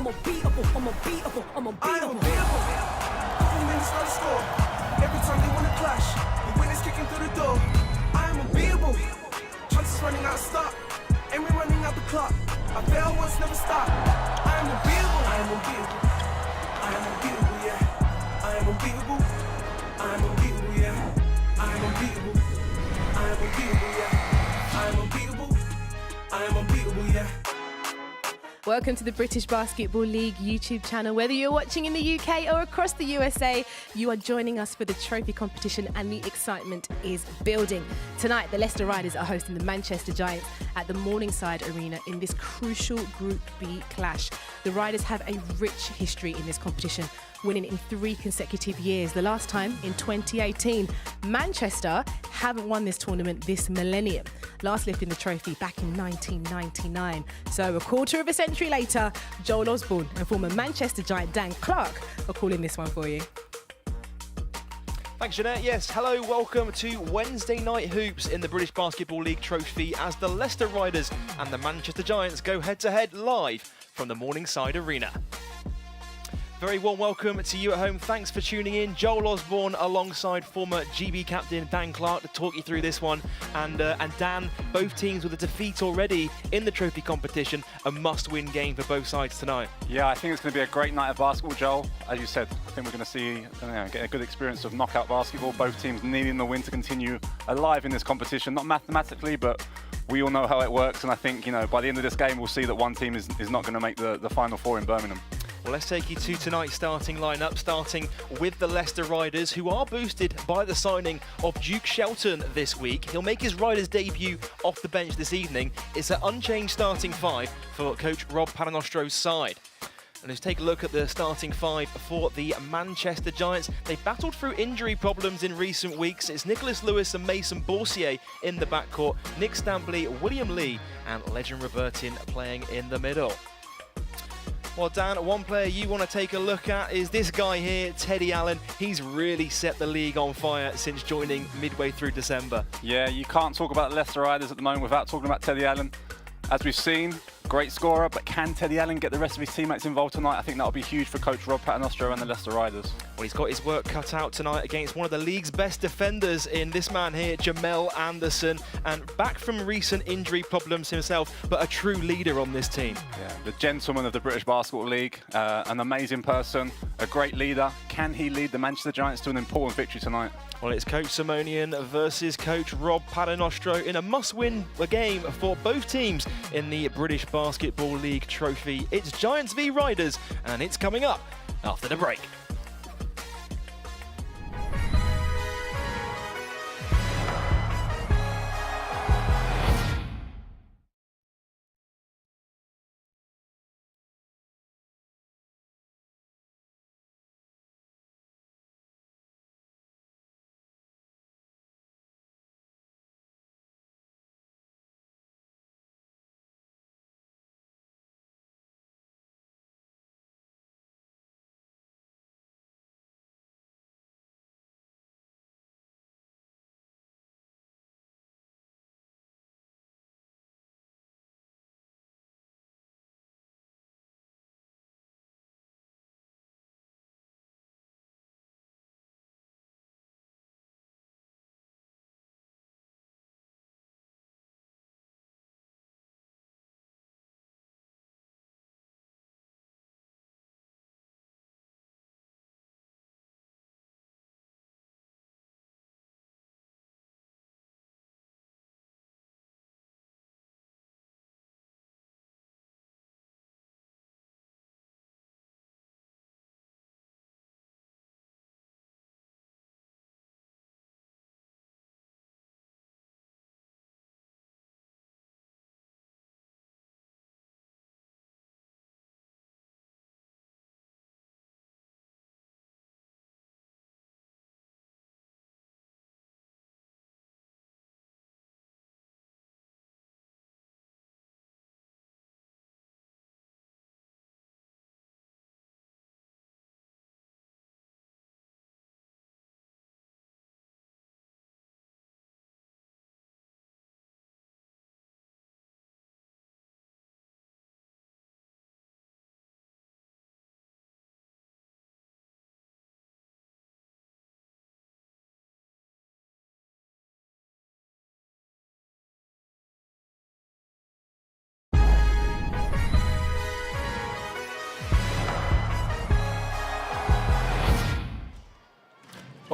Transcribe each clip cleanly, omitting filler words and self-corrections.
I'm unbeatable, I'm unbeatable, I'm unbeatable. I'm unbeatable. Couple minutes on the score. Every time they wanna clash, the winners kicking through the door. I am unbeatable. Chances running out of stock, and we're running out the clock. I fail once, never stop. I am unbeatable. I am unbeatable. I am unbeatable, yeah. I am unbeatable. I am unbeatable, yeah. I am unbeatable. I am unbeatable, yeah. I am unbeatable. I am unbeatable, yeah. Welcome to the British Basketball League YouTube channel. Whether you're watching in the UK or across the USA, you are joining us for the trophy competition and the excitement is building. Tonight, the Leicester Riders are hosting the Manchester Giants at the Morningside Arena in this crucial Group B clash. The Riders have a rich history in this competition, winning in 3 consecutive years. The last time in 2018. Manchester haven't won this tournament this millennium, last lifting the trophy back in 1999. So a quarter of a century later, Joel Osborne and former Manchester Giant Dan Clark are calling this one for you. Thanks, Jeanette. Yes, hello, welcome to Wednesday Night Hoops in the British Basketball League Trophy as the Leicester Riders and the Manchester Giants go head-to-head live from the Morningside Arena. Very warm welcome to you at home. Thanks for tuning in. Joel Osborne alongside former GB captain Dan Clark to talk you through this one. And Dan, both teams with a defeat already in the trophy competition. A must-win game for both sides tonight. Yeah, I think it's going to be a great night of basketball, Joel. As you said, I think we're going to see get a good experience of knockout basketball. Both teams needing the win to continue alive in this competition. Not mathematically, but we all know how it works. And I think, by the end of this game, we'll see that one team is not going to make the Final Four in Birmingham. Well, let's take you to tonight's starting lineup, starting with the Leicester Riders, who are boosted by the signing of Duke Shelton this week. He'll make his Riders debut off the bench this evening. It's an unchanged starting 5 for coach Rob Paternostro's side. And let's take a look at the starting 5 for the Manchester Giants. They've battled through injury problems in recent weeks. It's Nicholas Lewis and Mason Boursier in the backcourt, Nick Stampley, William Lee, and Legend Robertin playing in the middle. Well, Dan, one player you want to take a look at is this guy here, Teddy Allen. He's really set the league on fire since joining midway through December. Yeah, you can't talk about the Leicester Riders at the moment without talking about Teddy Allen. As we've seen, great scorer, but can Teddy Allen get the rest of his teammates involved tonight? I think that'll be huge for coach Rob Paternostro and the Leicester Riders. Well, he's got his work cut out tonight against one of the league's best defenders in this man here, Jamel Anderson, and back from recent injury problems himself, but a true leader on this team. Yeah, the gentleman of the British Basketball League, an amazing person, a great leader. Can he lead the Manchester Giants to an important victory tonight? Well, it's Coach Simonian versus Coach Rob Paternostro in a must-win game for both teams in the British Basketball League Trophy. It's Giants v Riders, and it's coming up after the break.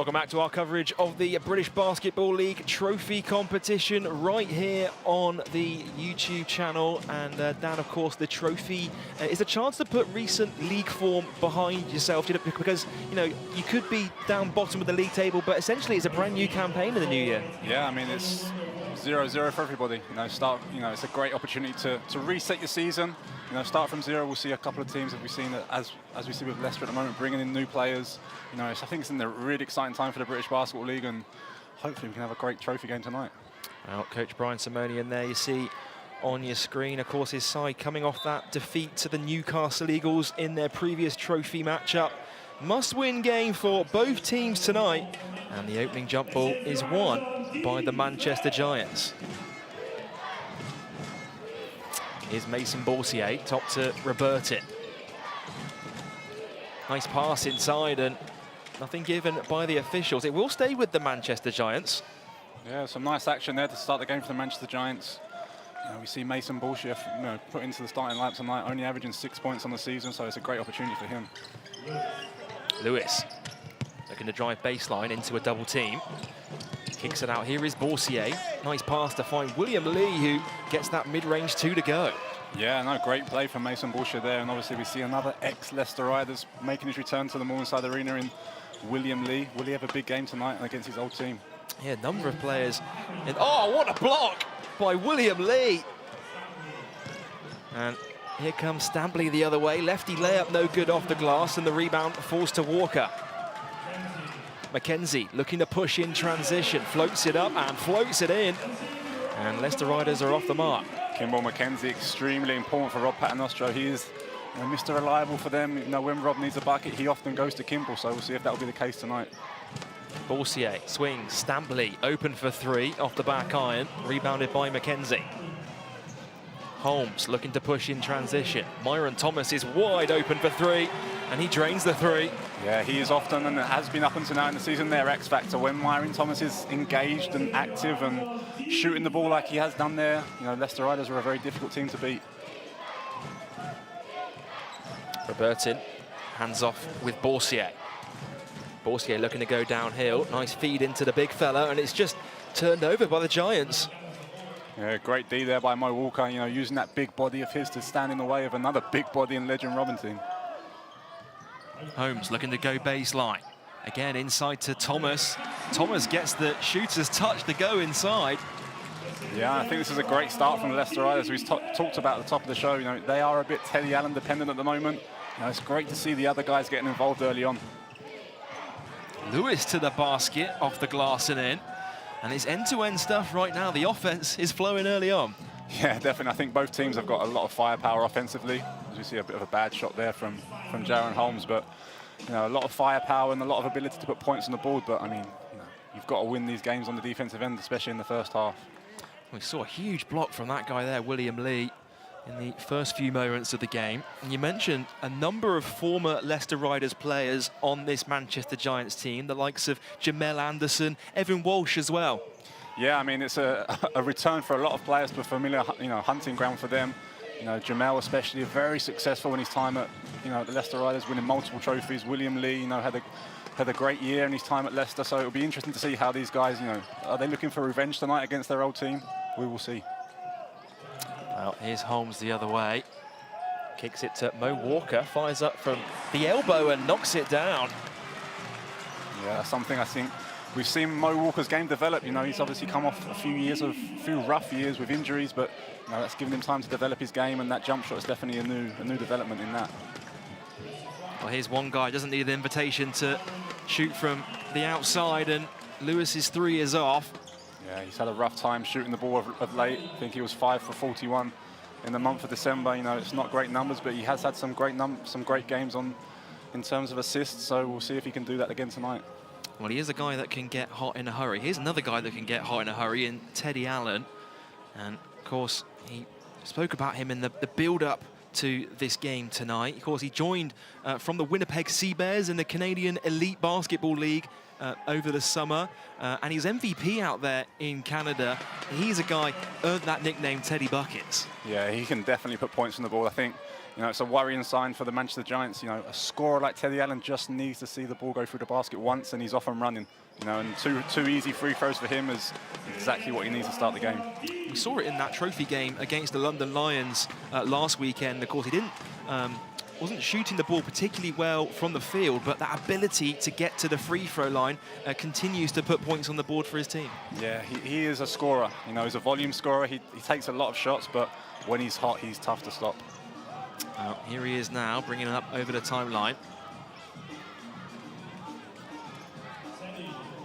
Welcome back to our coverage of the British Basketball League trophy competition right here on the YouTube channel. And Dan, of course, the trophy is a chance to put recent league form behind yourself, because, you know, you could be down bottom of the league table, but essentially it's a brand new campaign in the new year. Yeah, I mean, it's 0-0 for everybody. It's a great opportunity to reset your season. Start from zero. We'll see a couple of teams that we've seen, as we see with Leicester at the moment, bringing in new players. I think it's in a really exciting time for the British Basketball League, and hopefully we can have a great trophy game tonight. Well, Coach Brian Simonian there, you see on your screen, of course, his side coming off that defeat to the Newcastle Eagles in their previous trophy matchup. Must-win game for both teams tonight, and the opening jump ball is won by the Manchester Giants. Here's Mason Borsier, top to Robertin. Nice pass inside, and nothing given by the officials. It will stay with the Manchester Giants. Yeah, some nice action there to start the game for the Manchester Giants. We see Mason Borsier put into the starting lineup tonight, only averaging 6 points on the season, so it's a great opportunity for him. Lewis looking to drive baseline into a double team. Kicks it out. Here is Borsier. Nice pass to find William Lee, who gets that mid-range two to go. Yeah, no, great play from Mason Borsier there. And obviously we see another ex-Leicester Riders making his return to the Morningside Arena in William Lee. Will he have a big game tonight against his old team? Yeah, a number of players. Oh, what a block by William Lee. And here comes Stampley the other way. Lefty layup no good off the glass, and the rebound falls to Walker. McKenzie looking to push in transition, floats it up and floats it in. And Leicester Riders are off the mark. Kimball McKenzie, extremely important for Rob Paternostro. He is Mr. Reliable for them. When Rob needs a bucket, he often goes to Kimball, so we'll see if that will be the case tonight. Borsier swings, Stampley open for three off the back iron, rebounded by McKenzie. Holmes looking to push in transition. Myron Thomas is wide open for three, and he drains the three. Yeah, he is often, and has been up until now in the season, their X factor. When Myron Thomas is engaged and active and shooting the ball like he has done there, Leicester Riders are a very difficult team to beat. Robertin hands off with Borsier. Borsier looking to go downhill. Nice feed into the big fella, and it's just turned over by the Giants. Yeah, great D there by Mo Walker, using that big body of his to stand in the way of another big body in Legend Robinson. Holmes looking to go baseline. Again, inside to Thomas. Thomas gets the shooter's touch to go inside. Yeah, I think this is a great start from the Leicester Riders. We talked about at the top of the show, they are a bit Teddy Allen dependent at the moment. It's great to see the other guys getting involved early on. Lewis to the basket, off the glass and in. And it's end-to-end stuff right now. The offense is flowing early on. Yeah, definitely. I think both teams have got a lot of firepower offensively. As we see a bit of a bad shot there from Jaron Holmes, but a lot of firepower and a lot of ability to put points on the board. But I mean, you've got to win these games on the defensive end, especially in the first half. We saw a huge block from that guy there, William Lee, in the first few moments of the game. And you mentioned a number of former Leicester Riders players on this Manchester Giants team, the likes of Jamel Anderson, Evan Walsh as well. Yeah, I mean, it's a return for a lot of players to a familiar, hunting ground for them. Jamel especially, very successful in his time at, the Leicester Riders, winning multiple trophies. William Lee, had a great year in his time at Leicester, so it'll be interesting to see how these guys, are they looking for revenge tonight against their old team? We will see. Well, here's Holmes the other way. Kicks it to Mo Walker, fires up from the elbow and knocks it down. Yeah, that's something I think we've seen Mo Walker's game develop. He's obviously come off a few rough years with injuries, but that's given him time to develop his game, and that jump shot is definitely a new development in that. Well, here's one guy, doesn't need an invitation to shoot from the outside, and Lewis's three is off. Yeah, he's had a rough time shooting the ball of late. I think he was 5 for 41 in the month of December. It's not great numbers, but he has had some great games in terms of assists, so we'll see if he can do that again tonight. Well, he is a guy that can get hot in a hurry. Here's another guy that can get hot in a hurry in Teddy Allen. And, of course, he spoke about him in the build-up to this game tonight. Of course, he joined from the Winnipeg Sea Bears in the Canadian Elite Basketball League over the summer, and he's MVP out there in Canada. He's a guy earned that nickname Teddy Buckets. Yeah, he can definitely put points on the ball. I think You know, it's a worrying sign for the Manchester Giants. You know, a scorer like Teddy Allen just needs to see the ball go through the basket once, and he's off and running. You know, and two easy free throws for him is exactly what he needs to start the game. We saw it in that trophy game against the London Lions last weekend. Of course, he wasn't shooting the ball particularly well from the field, but that ability to get to the free throw line continues to put points on the board for his team. Yeah, he is a scorer. You know, he's a volume scorer. He takes a lot of shots, but when he's hot, he's tough to stop. Here he is now, bringing it up over the timeline.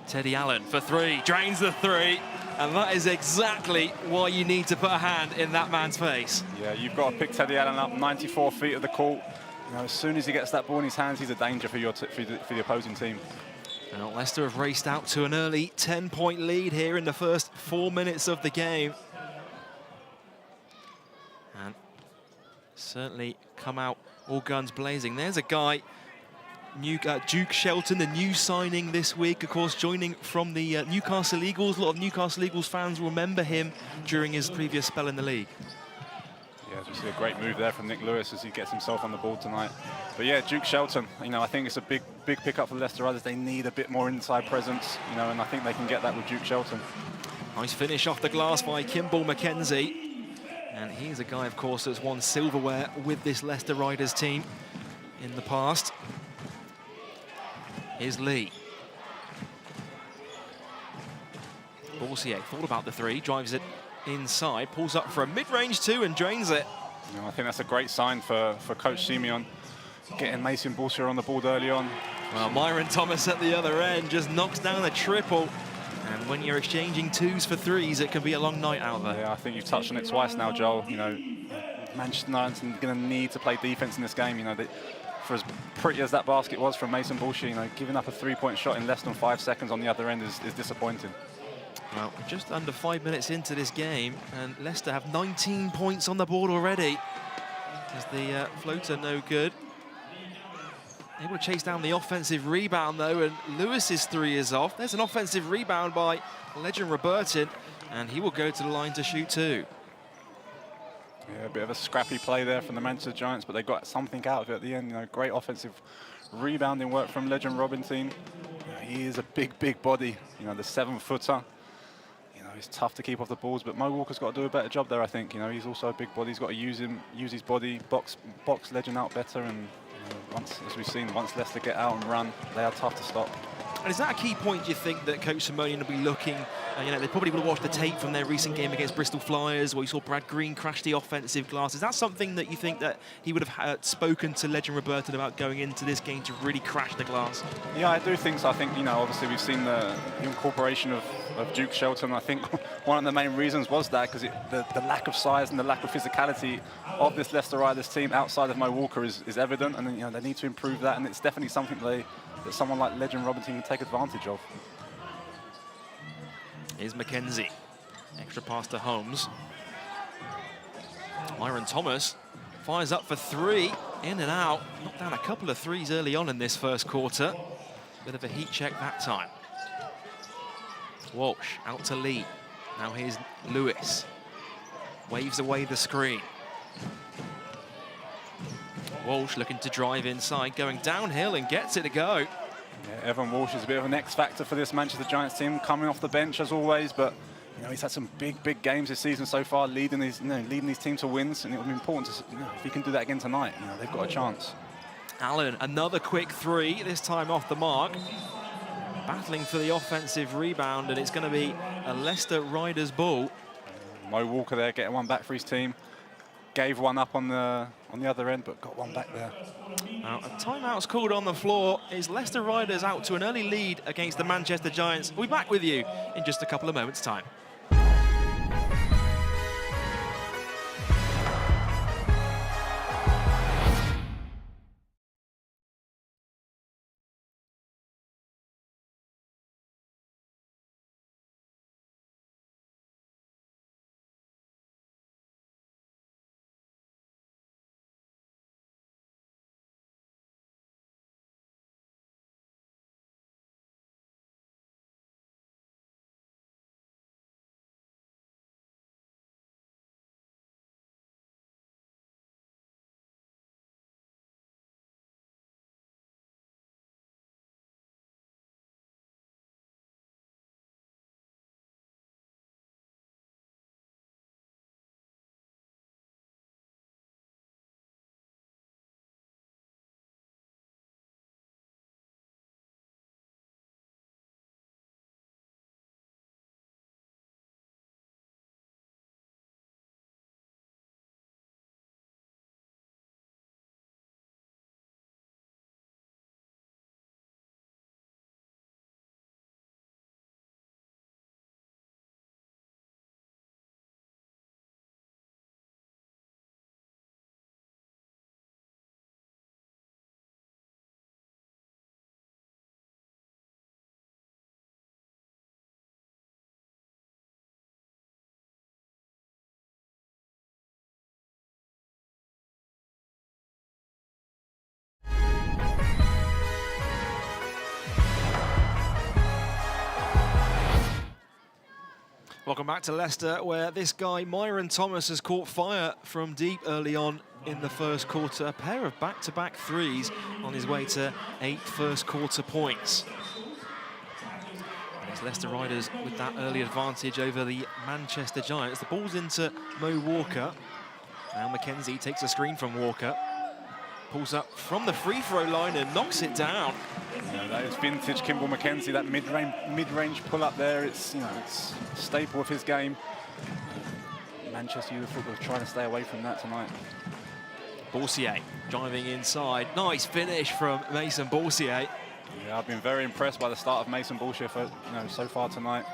Teddy Allen for three, drains the three, and that is exactly why you need to put a hand in that man's face. Yeah, you've got to pick Teddy Allen up 94 feet of the court. You know, as soon as he gets that ball in his hands, he's a danger for the opposing team. Now, Leicester have raced out to an early 10-point lead here in the first 4 minutes of the game. And certainly come out all guns blazing. There's a guy, Duke Shelton, the new signing this week, of course, joining from the Newcastle Eagles. A lot of Newcastle Eagles fans remember him during his previous spell in the league. Yeah, just a great move there from Nick Lewis as he gets himself on the ball tonight. But yeah, Duke Shelton, you know, I think it's a big pickup for the Leicester Riders. They need a bit more inside presence, you know, and I think they can get that with Duke Shelton. Nice finish off the glass by Kimball Mackenzie. And he's a guy, of course, that's won silverware with this Leicester Riders team in the past. Here's Lee. Borsier thought about the three, drives it inside, pulls up for a mid-range two and drains it. You know, I think that's a great sign for Coach Simeon, getting Mason Borsier on the board early on. Well, Myron Thomas at the other end just knocks down a triple. And when you're exchanging twos for threes, it can be a long night out there. Yeah, I think you've touched on it twice now, Joel. You know, Manchester United are going to need to play defense in this game. You know, for as pretty as that basket was from Mason Borsier, you know, giving up a three-point shot in less than 5 seconds on the other end is disappointing. Well, just under 5 minutes into this game, and Leicester have 19 points on the board already. Is the floater no good? Able to chase down the offensive rebound, though, and Lewis's three is off. There's an offensive rebound by Legend Robertin, and he will go to the line to shoot two. Yeah, a bit of a scrappy play there from the Manchester Giants, but they got something out of it at the end. You know, great offensive rebounding work from Legend Robertin. You know, he is a big body. You know, the 7-footer. You know, he's tough to keep off the balls, but Mo Walker's got to do a better job there, I think. You know, he's also a big body. He's got to use his body, box Legend out better, and as we've seen, once Leicester get out and run, they are tough to stop. And is that a key point, do you think, that Coach Simonian will be looking? You know, they probably will have watched the tape from their recent game against Bristol Flyers, where you saw Brad Green crash the offensive glass. Is that something that you think that he would have spoken to Legend Robertin about going into this game to really crash the glass? Yeah, I do think so. I think, you know, obviously we've seen the incorporation of Duke Shelton. I think one of the main reasons was that, because the lack of size and the lack of physicality of this Leicester Riders team outside of Mo Walker is evident, and you know, they need to improve that, and it's definitely something that someone like Legend Robertin can take advantage of. Here's Mackenzie. Extra pass to Holmes. Myron Thomas fires up for three. In and out. Knocked down a couple of threes early on in this first quarter. Bit of a heat check that time. Walsh out to Lee. Now here's Lewis. Waves away the screen. Walsh looking to drive inside, going downhill and gets it to go. Yeah, Evan Walsh is a bit of an X-factor for this Manchester Giants team, coming off the bench as always, but you know, he's had some big games this season so far, leading his team to wins, and it will be important to, you know, if he can do that again tonight, you know, they've got a chance. Allen, another quick three, this time off the mark. Battling for the offensive rebound, and it's going to be a Leicester Riders ball. Mo Walker there getting one back for his team. Gave one up on the other end, but got one back there. Now, a timeout's called on the floor. Is Leicester Riders out to an early lead against the Manchester Giants? We'll be back with you in just a couple of moments' time. Welcome back to Leicester, where this guy, Myron Thomas, has caught fire from deep early on in the first quarter. A pair of back-to-back threes on his way to 8 first quarter points. And it's Leicester Riders with that early advantage over the Manchester Giants. The ball's into Mo Walker. Now Mackenzie takes a screen from Walker. Pulls up from the free throw line and knocks it down. Yeah, that is vintage Kimball Mackenzie, that mid-range pull-up there. It's, it's a staple of his game. Manchester Youth Football trying to stay away from that tonight. Borsier driving inside. Nice finish from Mason Borsier. Yeah, I've been very impressed by the start of Mason Borsier for, so far tonight.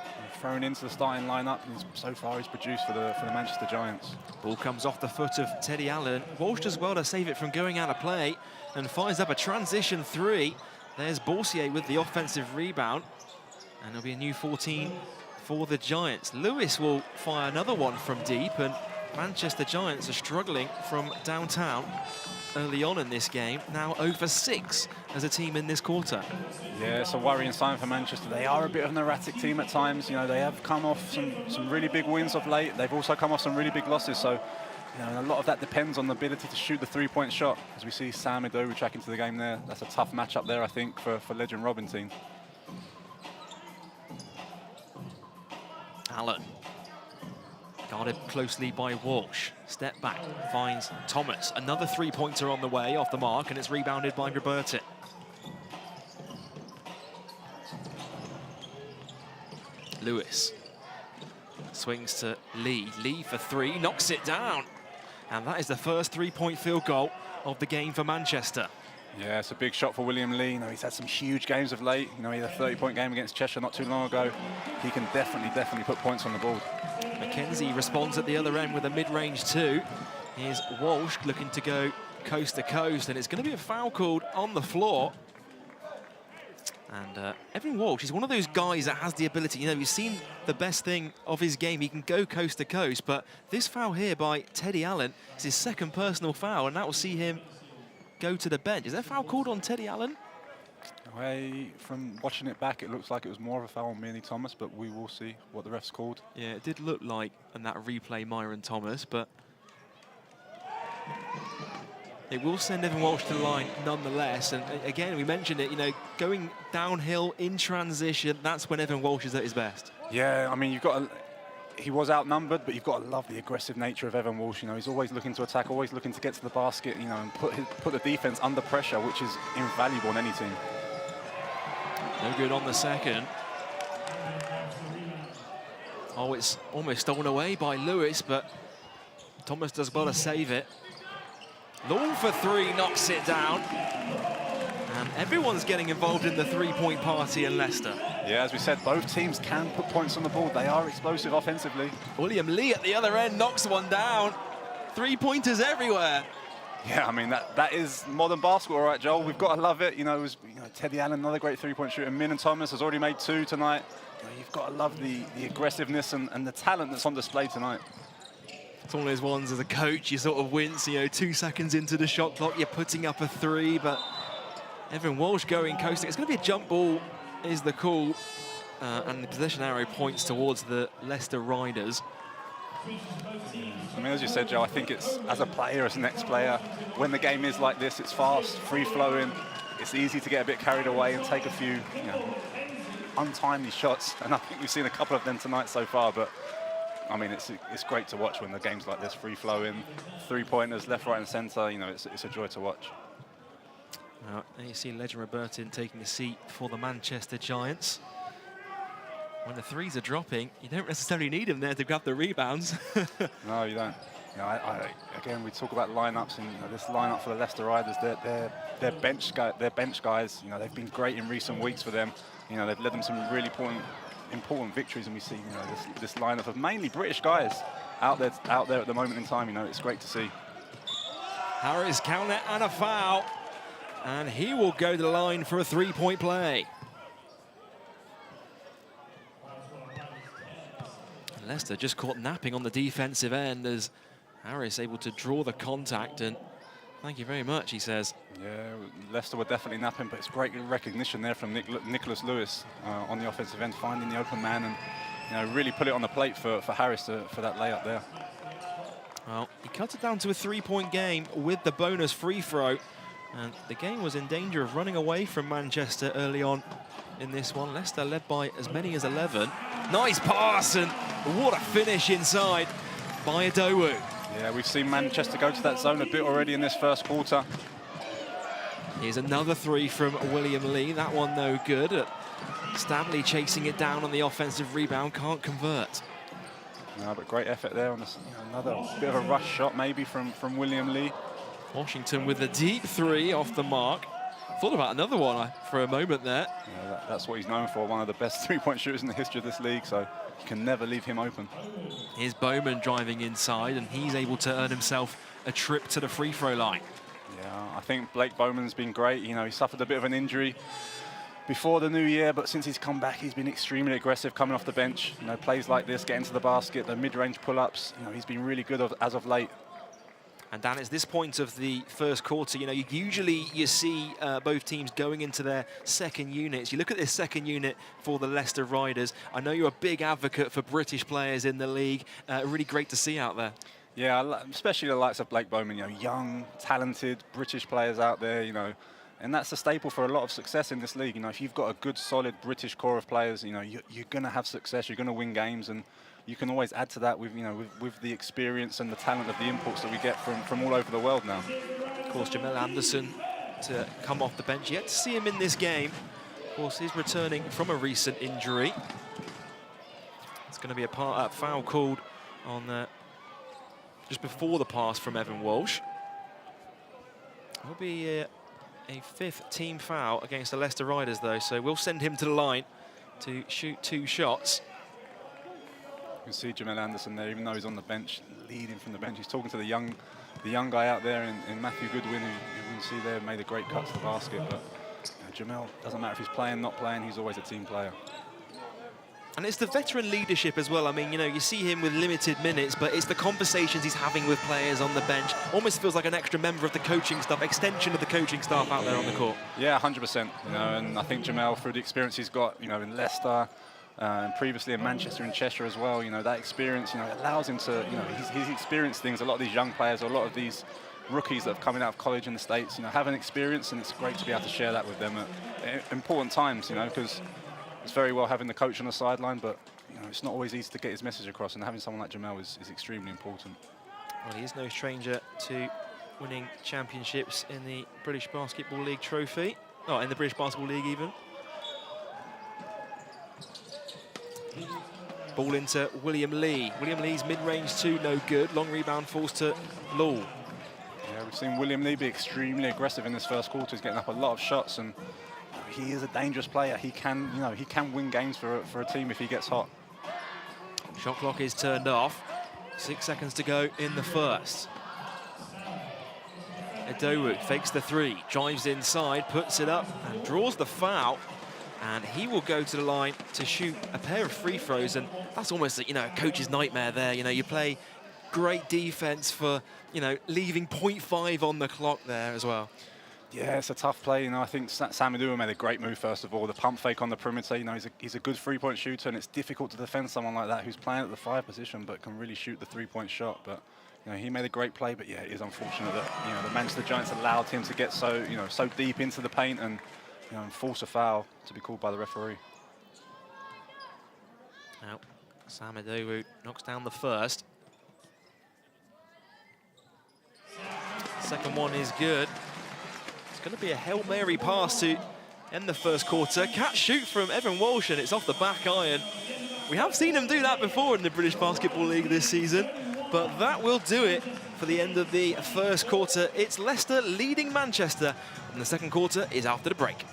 Thrown into the starting lineup, and so far he's produced for the Manchester Giants. Ball comes off the foot of Teddy Allen. Walsh does well to save it from going out of play and fires up a transition 3. There's Borsier with the offensive rebound, and there'll be a new 14 for the Giants. Lewis will fire another one from deep, and Manchester Giants are struggling from downtown early on in this game. Now 0 for 6 as a team in this quarter. Yeah, it's a worrying sign for Manchester. They are a bit of an erratic team at times. They have come off some really big wins of late. They've also come off some really big losses. So, a lot of that depends on the ability to shoot the three-point shot. As we see Sam Idowu track into the game there. That's a tough matchup there, I think, for Legend Robinson. Allen. Guarded closely by Walsh. Step back, finds Thomas. Another three-pointer on the way, off the mark, and it's rebounded by Robertin. Lewis swings to Lee. Lee for 3, knocks it down. And that is the first three-point field goal of the game for Manchester. Yeah, it's a big shot for William Lee. He's had some huge games of late. He had a 30-point game against Cheshire not too long ago. He can definitely put points on the board. Mackenzie responds at the other end with a mid-range 2. Here's Walsh looking to go coast to coast, and it's going to be a foul called on the floor. And Evan Walsh is one of those guys that has the ability, you've seen the best thing of his game. He can go coast to coast, but this foul here by Teddy Allen is his second personal foul, and that will see him go to the bench. Is that foul called on Teddy Allen? From watching it back, it looks like it was more of a foul on Meany Thomas, but we will see what the ref's called. Yeah, it did look like in that replay Myron Thomas, but it will send Evan Walsh to the line nonetheless. And again, we mentioned it, going downhill in transition, that's when Evan Walsh is at his best. Yeah, you've got to, he was outnumbered, but you've got to love the aggressive nature of Evan Walsh. He's always looking to attack, always looking to get to the basket, and put the defense under pressure, which is invaluable on any team. No good on the second. Oh, it's almost stolen away by Lewis, but Thomas does well to save it. Long for 3, knocks it down. And everyone's getting involved in the three-point party in Leicester. Yeah, as we said, both teams can put points on the board. They are explosive offensively. William Lee at the other end knocks one down. Three-pointers everywhere. Yeah, that is modern basketball, all right, Joel. We've got to love it. It was Teddy Allen, another great three-point shooter. Min and Thomas has already made 2 tonight. You've got to love the aggressiveness and the talent that's on display tonight. It's one of those ones as a coach, you sort of wince, 2 seconds into the shot clock, you're putting up a 3, but Evan Walsh going coasting. It's going to be a jump ball is the call, and the possession arrow points towards the Leicester Riders. As you said, Joe, I think it's, as a player, as an ex-player, when the game is like this, it's fast, free-flowing, it's easy to get a bit carried away and take a few, untimely shots, and I think we've seen a couple of them tonight so far, but it's great to watch when the game's like this, free-flowing, three-pointers, left, right, and centre. It's a joy to watch. There you see Legend Robertin taking a seat for the Manchester Giants. When the threes are dropping, you don't necessarily need him there to grab the rebounds. No, you don't. Again, we talk about lineups, and this lineup for the Leicester Riders, they're bench guys. They've been great in recent weeks for them. They've led them some really important victories, and we see this lineup of mainly British guys out there at the moment in time. It's great to see. Harris counter and a foul, and he will go to the line for a three-point play. Leicester just caught napping on the defensive end as Harris able to draw the contact, and thank you very much, he says. Yeah, Leicester were definitely napping, but it's great recognition there from Nicholas Lewis on the offensive end, finding the open man and really put it on the plate for Harris for that layup there. Well, he cut it down to a 3-point game with the bonus free throw. And the game was in danger of running away from Manchester early on in this one. Leicester led by as many as 11. Nice pass, and what a finish inside by Adowu. Yeah, we've seen Manchester go to that zone a bit already in this first quarter. Here's another three from William Lee. That one no good. Stanley chasing it down on the offensive rebound, can't convert. No, but great effort there on this, another bit of a rush shot maybe from William Lee. Washington with a deep three off the mark. Thought about another one for a moment there. Yeah, that's what he's known for, one of the best three-point shooters in the history of this league, so you can never leave him open. Here's Bowman driving inside, and he's able to earn himself a trip to the free throw line. Yeah, I think Blake Bowman's been great. He suffered a bit of an injury before the new year, but since he's come back, he's been extremely aggressive coming off the bench. Plays like this, getting to the basket, the mid-range pull-ups. He's been really good as of late. And Dan, it's this point of the first quarter, usually you see both teams going into their second units. You look at this second unit for the Leicester Riders. I know you're a big advocate for British players in the league. Really great to see out there. Yeah, especially the likes of Blake Bowman, young, talented British players out there, and that's a staple for a lot of success in this league. If you've got a good, solid British core of players, you're going to have success, you're going to win games, and you can always add to that with, with the experience and the talent of the imports that we get from all over the world now. Of course, Jamel Anderson to come off the bench. Yet to see him in this game. Of course, he's returning from a recent injury. It's going to be a foul called on just before the pass from Evan Walsh. It'll be a fifth team foul against the Leicester Riders, though, so we'll send him to the line to shoot 2 shots. You can see Jamel Anderson there, even though he's on the bench, leading from the bench. He's talking to the young guy out there in Matthew Goodwin, who you can see there made a great cut to the basket. But Jamel, doesn't matter if he's playing, not playing, he's always a team player. And it's the veteran leadership as well. I mean, you see him with limited minutes, but it's the conversations he's having with players on the bench. Almost feels like an extra member of the coaching staff, extension of the coaching staff out there on the court. Yeah, 100%. And I think Jamel, through the experience he's got, in Leicester, and previously in Manchester and Cheshire as well, that experience, allows him to, he's experienced things. A lot of these young players, or a lot of these rookies that are coming out of college in the States, have an experience, and it's great to be able to share that with them at important times, because it's very well having the coach on the sideline, but it's not always easy to get his message across, and having someone like Jamel is extremely important. Well, he is no stranger to winning championships in the British Basketball League trophy. Oh, in the British Basketball League even. Ball into William Lee. William Lee's mid-range 2, no good. Long rebound falls to Law. Yeah, we've seen William Lee be extremely aggressive in this first quarter. He's getting up a lot of shots, and he is a dangerous player. He can, he can win games for a team if he gets hot. Shot clock is turned off. 6 seconds to go in the first. Adowu fakes the 3, drives inside, puts it up, and draws the foul. And he will go to the line to shoot a pair of free throws, and that's almost a coach's nightmare there. You play great defense for leaving 0.5 on the clock there as well. Yeah, it's a tough play. I think Sam Adowu made a great move first of all. The pump fake on the perimeter. He's a good 3-point shooter, and it's difficult to defend someone like that who's playing at the 5 position but can really shoot the 3-point shot. But he made a great play. But yeah, it is unfortunate that the Manchester Giants allowed him to get so so deep into the paint and and force a foul to be called by the referee. Now, Sam Adowu knocks down the first. Second one is good. It's going to be a Hail Mary pass to end the first quarter. Catch shoot from Evan Walsh, and it's off the back iron. We have seen him do that before in the British Basketball League this season, but that will do it for the end of the first quarter. It's Leicester leading Manchester, and the second quarter is after the break.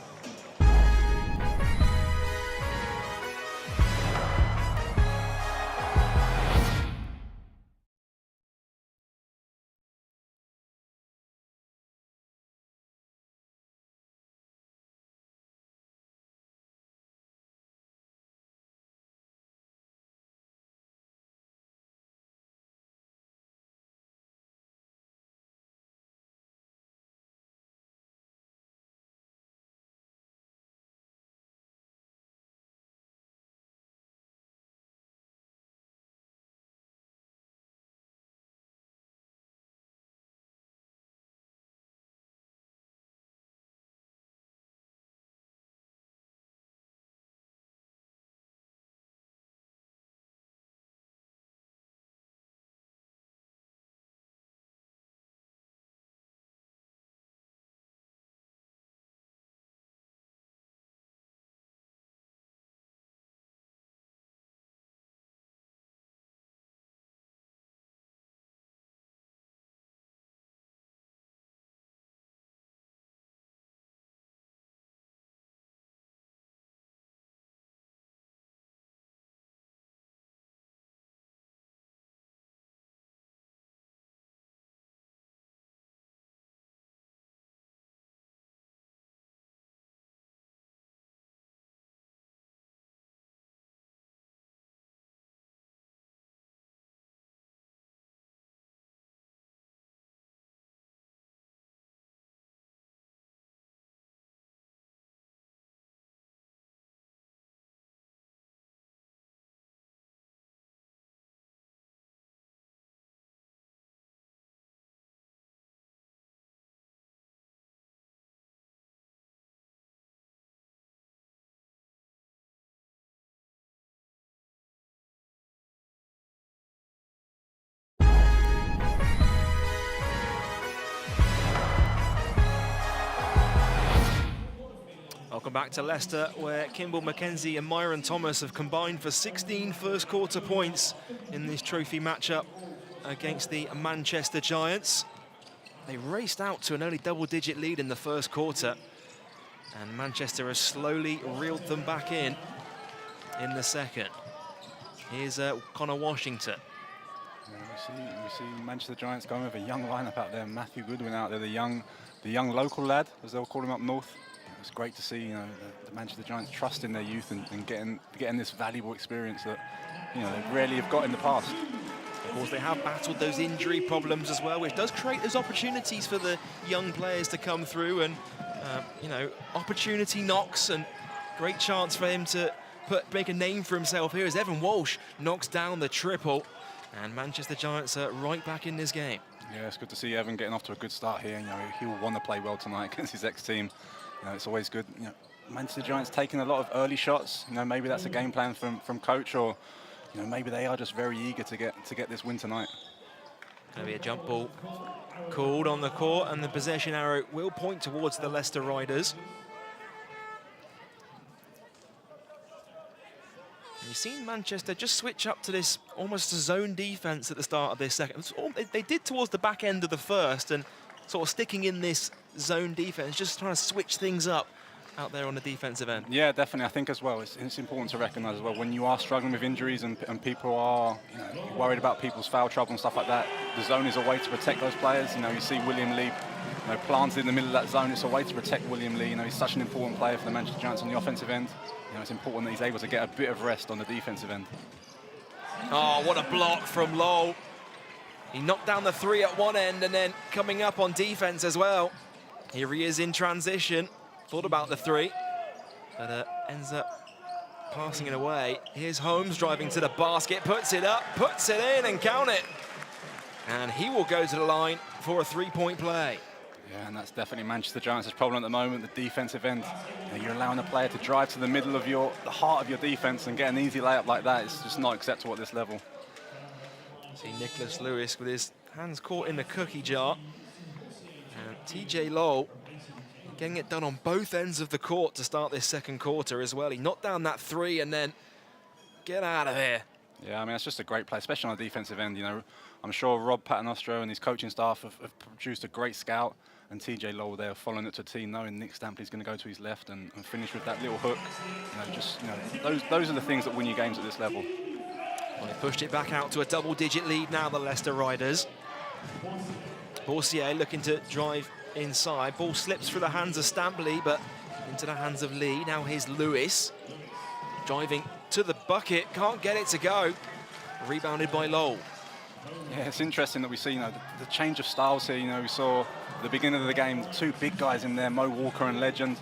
Welcome back to Leicester, where Kimball Mackenzie and Myron Thomas have combined for 16 first-quarter points in this trophy matchup against the Manchester Giants. They raced out to an early double-digit lead in the first quarter, and Manchester has slowly reeled them back in the second. Here's Connor Washington. Yeah, we see Manchester Giants going with a young lineup out there. Matthew Goodwin out there, the young local lad, as they'll call him up north. It's great to see, the Manchester Giants trusting their youth and getting this valuable experience that, they rarely have got in the past. Of course, they have battled those injury problems as well, which does create those opportunities for the young players to come through. And, opportunity knocks, and great chance for him to make a name for himself here as Evan Walsh knocks down the triple. And Manchester Giants are right back in this game. Yeah, it's good to see Evan getting off to a good start here. He'll want to play well tonight against his ex-team. It's always good. Manchester Giants taking a lot of early shots. Maybe that's a game plan from coach, or maybe they are just very eager to get this win tonight. Going to be a jump ball called on the court, and the possession arrow will point towards the Leicester Riders. You've seen Manchester just switch up to this almost a zone defense at the start of this second. They did towards the back end of the first, and sort of sticking in this zone defense, just trying to switch things up out there on the defensive end. Yeah, definitely. I think as well, it's important to recognise as well, when you are struggling with injuries and people are worried about people's foul trouble and stuff like that, the zone is a way to protect those players. You see William Lee planted in the middle of that zone. It's a way to protect William Lee. He's such an important player for the Manchester Giants on the offensive end. It's important that he's able to get a bit of rest on the defensive end. Oh, what a block from Lowell. He knocked down the three at one end, and then coming up on defense as well. Here he is in transition. Thought about the three, but ends up passing it away. Here's Holmes driving to the basket, puts it up, puts it in, and count it. And he will go to the line for a three-point play. Yeah, and that's definitely Manchester Giants' problem at the moment, the defensive end. You're allowing a player to drive to the middle of the heart of your defense and get an easy layup like that. It's just not acceptable at this level. See Nicholas Lewis with his hands caught in the cookie jar. And TJ Lowell getting it done on both ends of the court to start this second quarter as well. He knocked down that three and then get out of here. Yeah, it's just a great play, especially on the defensive end. I'm sure Rob Paternostro and his coaching staff have produced a great scout, and TJ Lowell there following it to a team, knowing Nick Stampley's going to go to his left and finish with that little hook. Those are the things that win you games at this level. Well, they pushed it back out to a double-digit lead now, the Leicester Riders. Boursier looking to drive inside. Ball slips through the hands of Stampley, but into the hands of Lee. Now here's Lewis driving to the bucket, can't get it to go. Rebounded by Lowell. Yeah, it's interesting that we see, the change of styles here. We saw at the beginning of the game, two big guys in there, Mo Walker and Legend.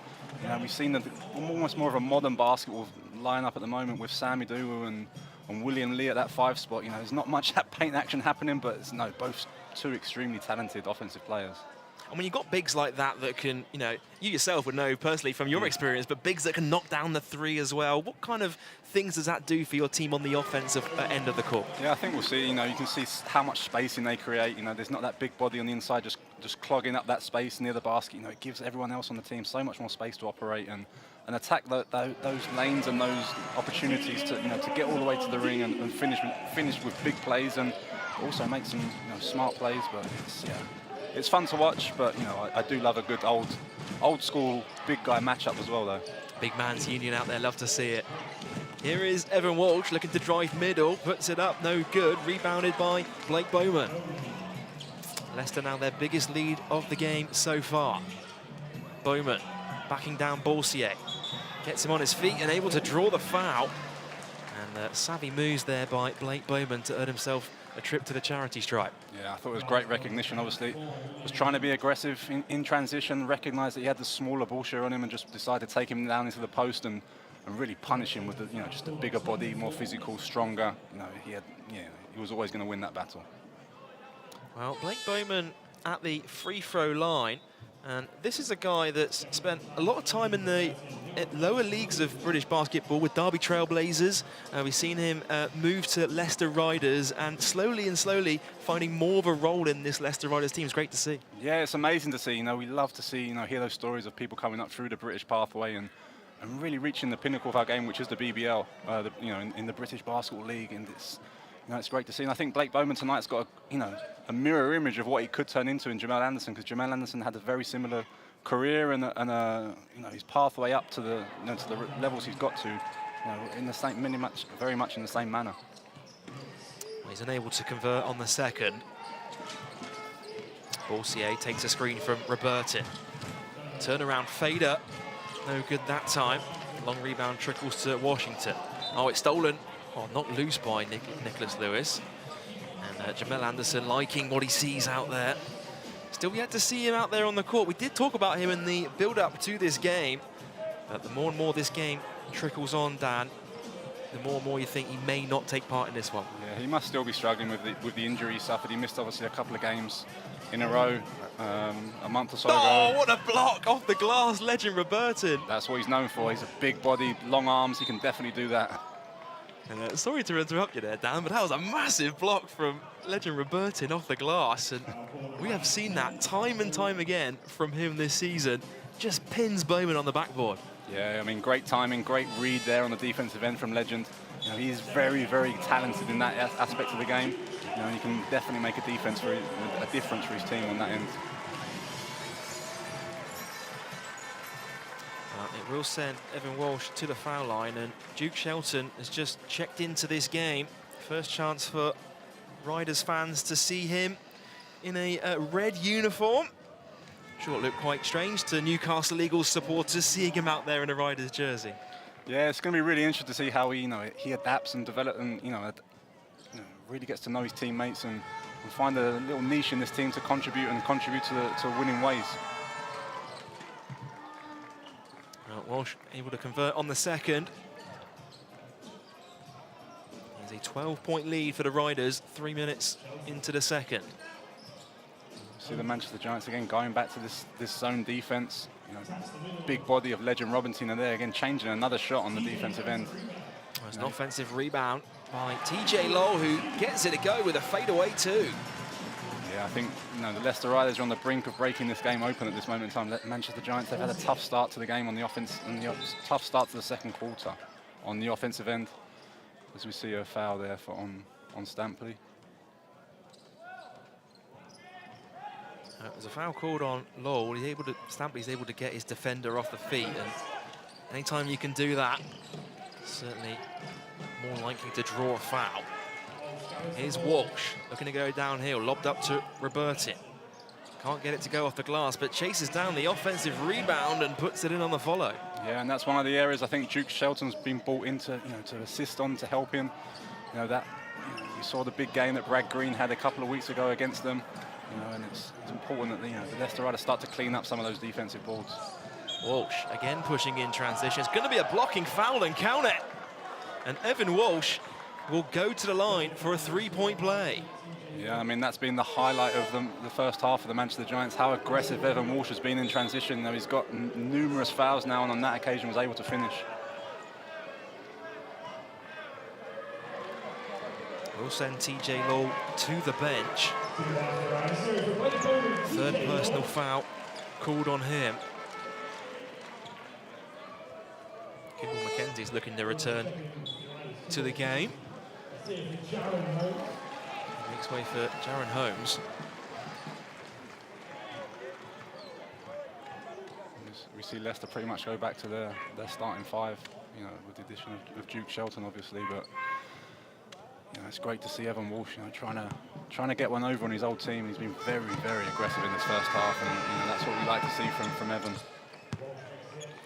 We've seen almost more of a modern basketball lineup at the moment with Sammy Duwu and William Lee at that 5 spot. There's not much that paint action happening, but both two extremely talented offensive players. And when you've got bigs like that can, you yourself would know personally from your experience, but bigs that can knock down the three as well, what kind of things does that do for your team on the offensive end of the court? Yeah, I think we'll see. You can see how much spacing they create. There's not that big body on the inside just clogging up that space near the basket. It gives everyone else on the team so much more space to operate and attack those lanes and those opportunities to get all the way to the ring and finish with big plays, and also make some smart plays. But it's fun to watch, but I do love a good old school big guy matchup as well, though. Big man's union out there, love to see it. Here is Evan Walsh looking to drive middle, puts it up, no good, rebounded by Blake Bowman. Leicester now their biggest lead of the game so far. Bowman backing down Boursier, gets him on his feet and able to draw the foul. And savvy moves there by Blake Bowman to earn himself a trip to the charity stripe. Yeah, I thought it was great recognition. Obviously, was trying to be aggressive in transition, recognised that he had the smaller ball share on him, and just decided to take him down into the post and really punish him with just a bigger body, more physical, stronger. He was always going to win that battle. Well, Blake Bowman at the free throw line, and this is a guy that's spent a lot of time in the lower leagues of British basketball with Derby Trailblazers. We've seen him move to Leicester Riders and slowly finding more of a role in this Leicester Riders team. It's great to see. Yeah, it's amazing to see. We love to see, hear those stories of people coming up through the British pathway and and really reaching the pinnacle of our game, which is the BBL, in the British Basketball League. And it's, it's great to see. And I think Blake Bowman tonight's got a mirror image of what he could turn into in Jamal Anderson, because Jamal Anderson had a very similar career and his pathway up to the to the levels he's got to, in the same very much in the same manner. Well, he's unable to convert on the second. Borsier takes a screen from Robertin. Turnaround fader, no good that time. Long rebound trickles to Washington. Oh, it's stolen. Oh, not loose by Nicholas Lewis. And Jamal Anderson liking what he sees out there. Still yet to see him out there on the court. We did talk about him in the build-up to this game. But the more and more this game trickles on, Dan, the more and more you think he may not take part in this one. Yeah, he must still be struggling with the injury he suffered. He missed, obviously, a couple of games in a row a month or so ago. Oh, what a block off the glass, legend Robertin. That's what he's known for. He's a big body, long arms. He can definitely do that. And, sorry to interrupt you there, Dan, but that was a massive block from legend Robertin off the glass. And we have seen that time and time again from him this season. Just pins Bowman on the backboard. Yeah, I mean, great timing, great read there on the defensive end from legend. He's very, very talented in that aspect of the game. He can definitely make a difference for his team on that end. It will send Evan Walsh to the foul line, and Duke Shelton has just checked into this game. First chance for Riders fans to see him in a red uniform. Sure, it looked quite strange to Newcastle Eagles supporters seeing him out there in a Riders jersey. Yeah, it's going to be really interesting to see how he adapts and develops, and really gets to know his teammates and find a little niche in this team to contribute to winning ways. Walsh able to convert on the second. There's a 12-point lead for the Riders, 3 minutes into the second. See the Manchester Giants again going back to this zone defense. Big body of legend Robinson there again, changing another shot on the defensive end. There's an offensive rebound by TJ Lowell, who gets it to go with a fadeaway too. Yeah, I think the Leicester Riders are on the brink of breaking this game open at this moment in time. Manchester Giants, they've had a tough start to the game on the offense, and tough start to the second quarter on the offensive end. As we see a foul there on Stampley. There's a foul called on Lowell. Stampley's able to get his defender off the feet, and anytime you can do that, certainly more likely to draw a foul. Here's Walsh looking to go downhill, lobbed up to Robertin. Can't get it to go off the glass, but chases down the offensive rebound and puts it in on the follow. Yeah, and that's one of the areas I think Duke Shelton's been brought in to assist on, to help him. You saw the big game that Brad Green had a couple of weeks ago against them. And it's important that the Leicester Riders start to clean up some of those defensive boards. Walsh again pushing in transition. It's going to be a blocking foul, and count it. And Evan Walsh will go to the line for a three-point play. Yeah, I mean, that's been the highlight of the first half of the Manchester Giants, how aggressive Evan Walsh has been in transition. He's got numerous fouls now, and on that occasion was able to finish. We'll send TJ Lowell to the bench. Third personal foul called on him. Kimball McKenzie's looking to return to the game. Makes way for Jaron Holmes. We see Leicester pretty much go back to their starting five, with the addition of Duke Shelton, obviously, but it's great to see Evan Walsh, trying to get one over on his old team. He's been very, very aggressive in this first half, and that's what we like to see from Evan.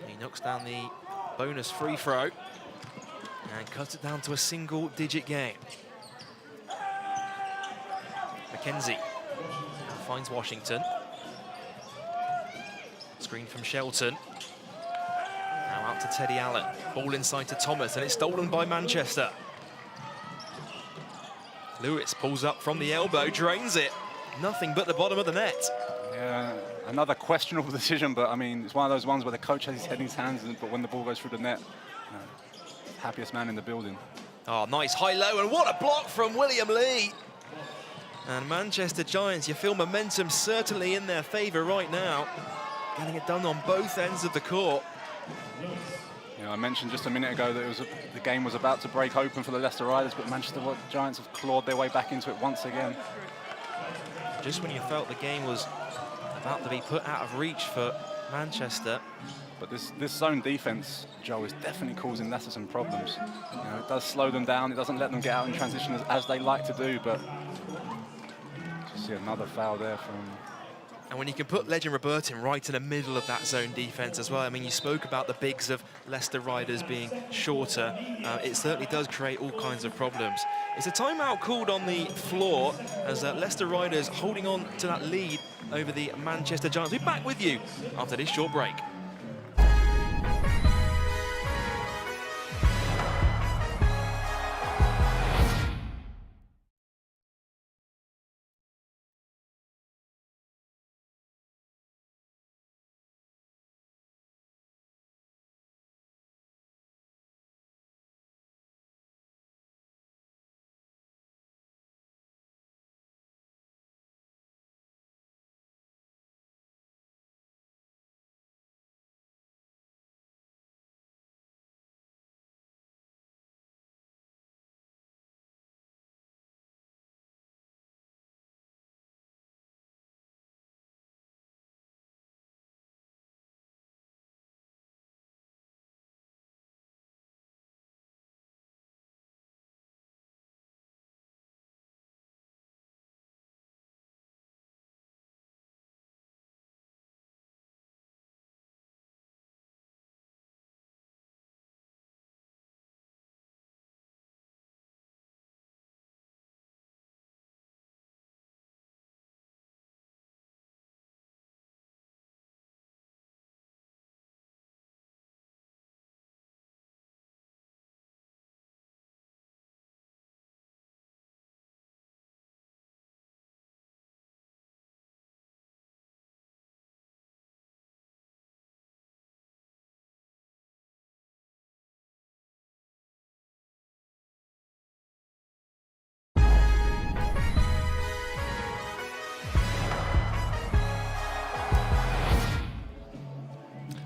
He knocks down the bonus free throw and cuts it down to a single-digit game. McKenzie finds Washington. Screen from Shelton. Now out to Teddy Allen. Ball inside to Thomas, and it's stolen by Manchester. Lewis pulls up from the elbow, drains it. Nothing but the bottom of the net. Yeah, another questionable decision, but I mean, it's one of those ones where the coach has his head in his hands, but when the ball goes through the net, happiest man in the building. Oh, nice high-low, and what a block from William Lee. And Manchester Giants, you feel momentum certainly in their favour right now. Getting it done on both ends of the court. You know, I mentioned just a minute ago that the game was about to break open for the Leicester Riders, but Manchester Giants have clawed their way back into it once again. Just when you felt the game was about to be put out of reach for Manchester. But this zone defense, Joe, is definitely causing Leicester some problems. You know, it does slow them down. It doesn't let them get out in transition as they like to do. But you see another foul there from. And when you can put Legend Robertin right in the middle of that zone defense as well, I mean, you spoke about the bigs of Leicester Riders being shorter. It certainly does create all kinds of problems. It's a timeout called on the floor as Leicester Riders holding on to that lead over the Manchester Giants. We'll be back with you after this short break.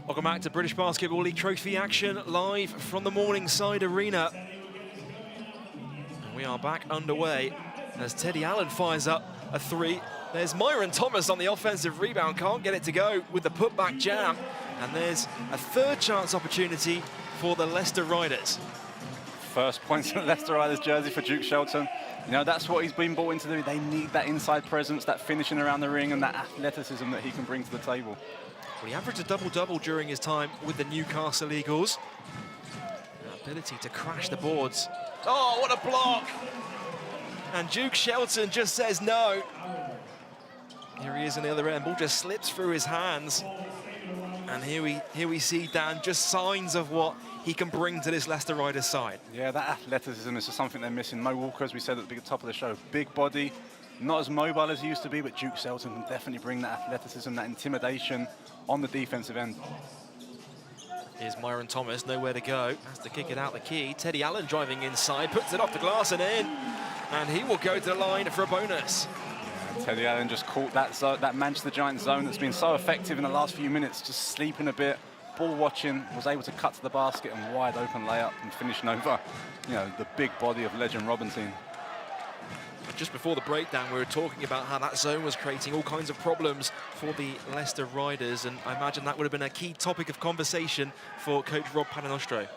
Welcome back to British Basketball League Trophy action live from the Morningside Arena. And we are back underway as Teddy Allen fires up a three. There's Myron Thomas on the offensive rebound, can't get it to go with the putback jam. And there's a third chance opportunity for the Leicester Riders. First points in the Leicester Riders jersey for Duke Shelton. You know, that's what he's been brought in to do. They need that inside presence, that finishing around the ring, and that athleticism that he can bring to the table. Well, he averaged a double-double during his time with the Newcastle Eagles. The ability to crash the boards. Oh, what a block! And Duke Shelton just says no. Here he is on the other end. Ball just slips through his hands. And here we see, Dan, just signs of what he can bring to this Leicester Riders side. Yeah, that athleticism is something they're missing. Mo Walker, as we said at the top of the show, big body, not as mobile as he used to be, but Duke Shelton can definitely bring that athleticism, that intimidation on the defensive end. Here's Myron Thomas, nowhere to go. Has to kick it out the key. Teddy Allen driving inside, puts it off the glass and in. And he will go to the line for a bonus. Teddy Allen just caught that Manchester Giants zone that's been so effective in the last few minutes, just sleeping a bit, ball watching, was able to cut to the basket and wide open layup and finishing over, you know, the big body of Legend Robinson. Just before the breakdown, we were talking about how that zone was creating all kinds of problems for the Leicester Riders, and I imagine that would have been a key topic of conversation for coach Rob Paninostro.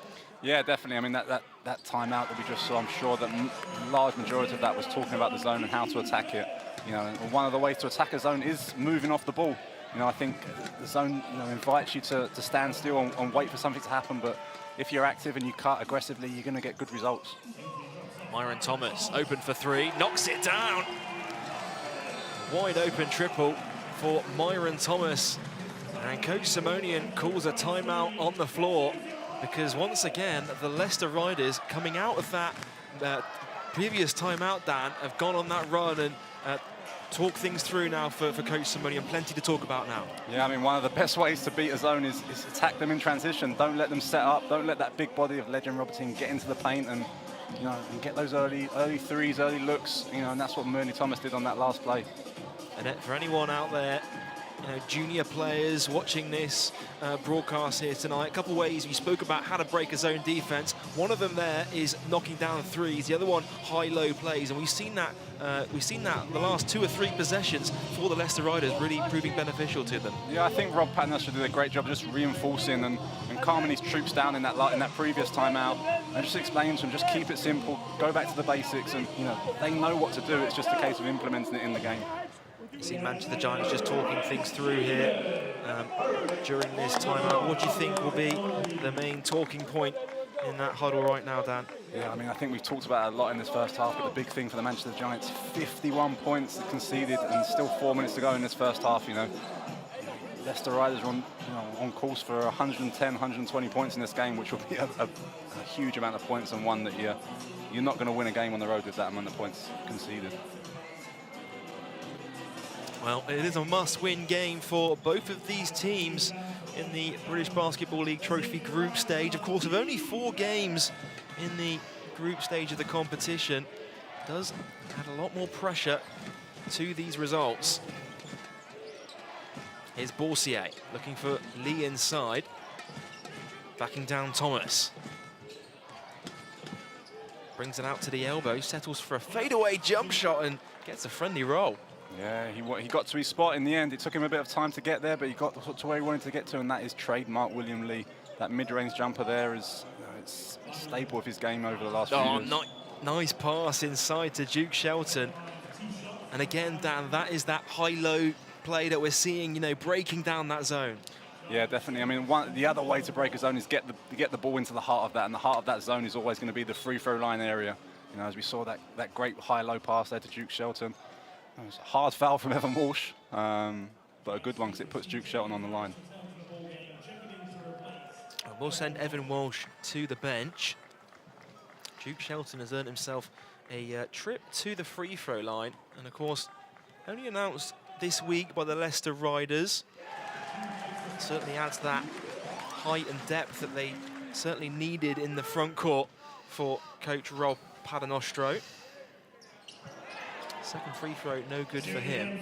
Yeah, definitely. I mean, that timeout that we just saw, I'm sure that a large majority of that was talking about the zone and how to attack it. You know, one of the ways to attack a zone is moving off the ball. You know, I think the zone, you know, invites you to stand still and wait for something to happen, but if you're active and you cut aggressively, you're going to get good results. Myron Thomas, open for three, knocks it down. Wide open triple for Myron Thomas. And Coach Simonian calls a timeout on the floor because once again, the Leicester Riders coming out of that previous timeout, Dan, have gone on that run and talk things through now for Coach Simonian. Plenty to talk about now. Yeah, I mean, one of the best ways to beat a zone is attack them in transition. Don't let them set up. Don't let that big body of Legend Robertson get into the paint and, you know, and get those early threes, early looks, you know, and that's what Myron Thomas did on that last play. And for anyone out there junior players watching this broadcast here tonight. A couple of ways we spoke about how to break a zone defense. One of them there is knocking down threes. The other one, high-low plays, and we've seen that the last 2 or 3 possessions for the Leicester Riders really proving beneficial to them. Yeah, I think Rob Paternoster did a great job just reinforcing and calming his troops down in that previous timeout, and just explaining to them, just keep it simple, go back to the basics, and they know what to do. It's just a case of implementing it in the game. You see Manchester Giants just talking things through here during this timeout. What do you think will be the main talking point in that huddle right now, Dan? Yeah, I mean, I think we've talked about it a lot in this first half, but the big thing for the Manchester Giants, 51 points conceded and still 4 minutes to go in this first half, Leicester Riders are on course for 110, 120 points in this game, which will be a huge amount of points, and one that you're not going to win a game on the road with that amount of points conceded. Well, it is a must-win game for both of these teams in the British Basketball League Trophy group stage. Of course, with only 4 games in the group stage of the competition, it does add a lot more pressure to these results. Here's Borsier looking for Lee inside, backing down Thomas. Brings it out to the elbow, settles for a fadeaway jump shot and gets a friendly roll. Yeah, he got to his spot in the end. It took him a bit of time to get there, but he got to where he wanted to get to, and that is trademark William Lee. That mid-range jumper there is it's a staple of his game over the last few years. Nice pass inside to Duke Shelton. And again, Dan, that is that high-low play that we're seeing, breaking down that zone. Yeah, definitely. I mean, the other way to break a zone is get the ball into the heart of that, and the heart of that zone is always going to be the free throw line area. As we saw that great high-low pass there to Duke Shelton. It was a hard foul from Evan Walsh, but a good one because it puts Duke Shelton on the line. We'll send Evan Walsh to the bench. Duke Shelton has earned himself a trip to the free throw line, and of course, only announced this week by the Leicester Riders. It certainly adds that height and depth that they certainly needed in the front court for coach Rob Paternostro. Second free throw, no good for him.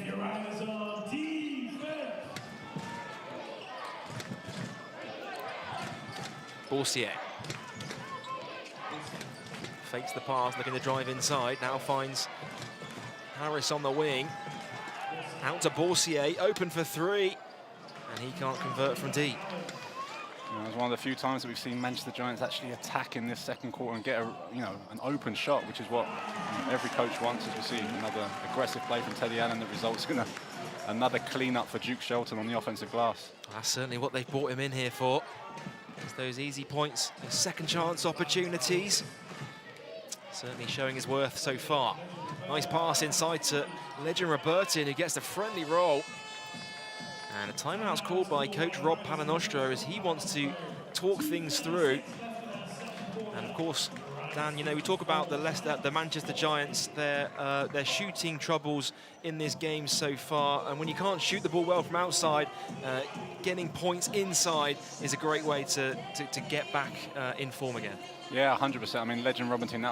Borsier fakes the pass, looking to drive inside. Now finds Harris on the wing. Out to Borsier, open for 3, and he can't convert from deep. It's one of the few times that we've seen Manchester Giants actually attack in this second quarter and get an open shot, which is what every coach wants. As we see another aggressive play from Teddy Allen, the result's going to another clean-up for Duke Shelton on the offensive glass. That's certainly what they've brought him in here for. It's those easy points, those second chance opportunities. Certainly showing his worth so far. Nice pass inside to Legend Robertin, who gets the friendly roll. And a timeout's called by coach Rob Paternostro as he wants to talk things through. And of course, Dan, we talk about the Manchester Giants, their shooting troubles in this game so far. And when you can't shoot the ball well from outside, getting points inside is a great way to get back in form again. Yeah, 100%. I mean, Legend Robertin,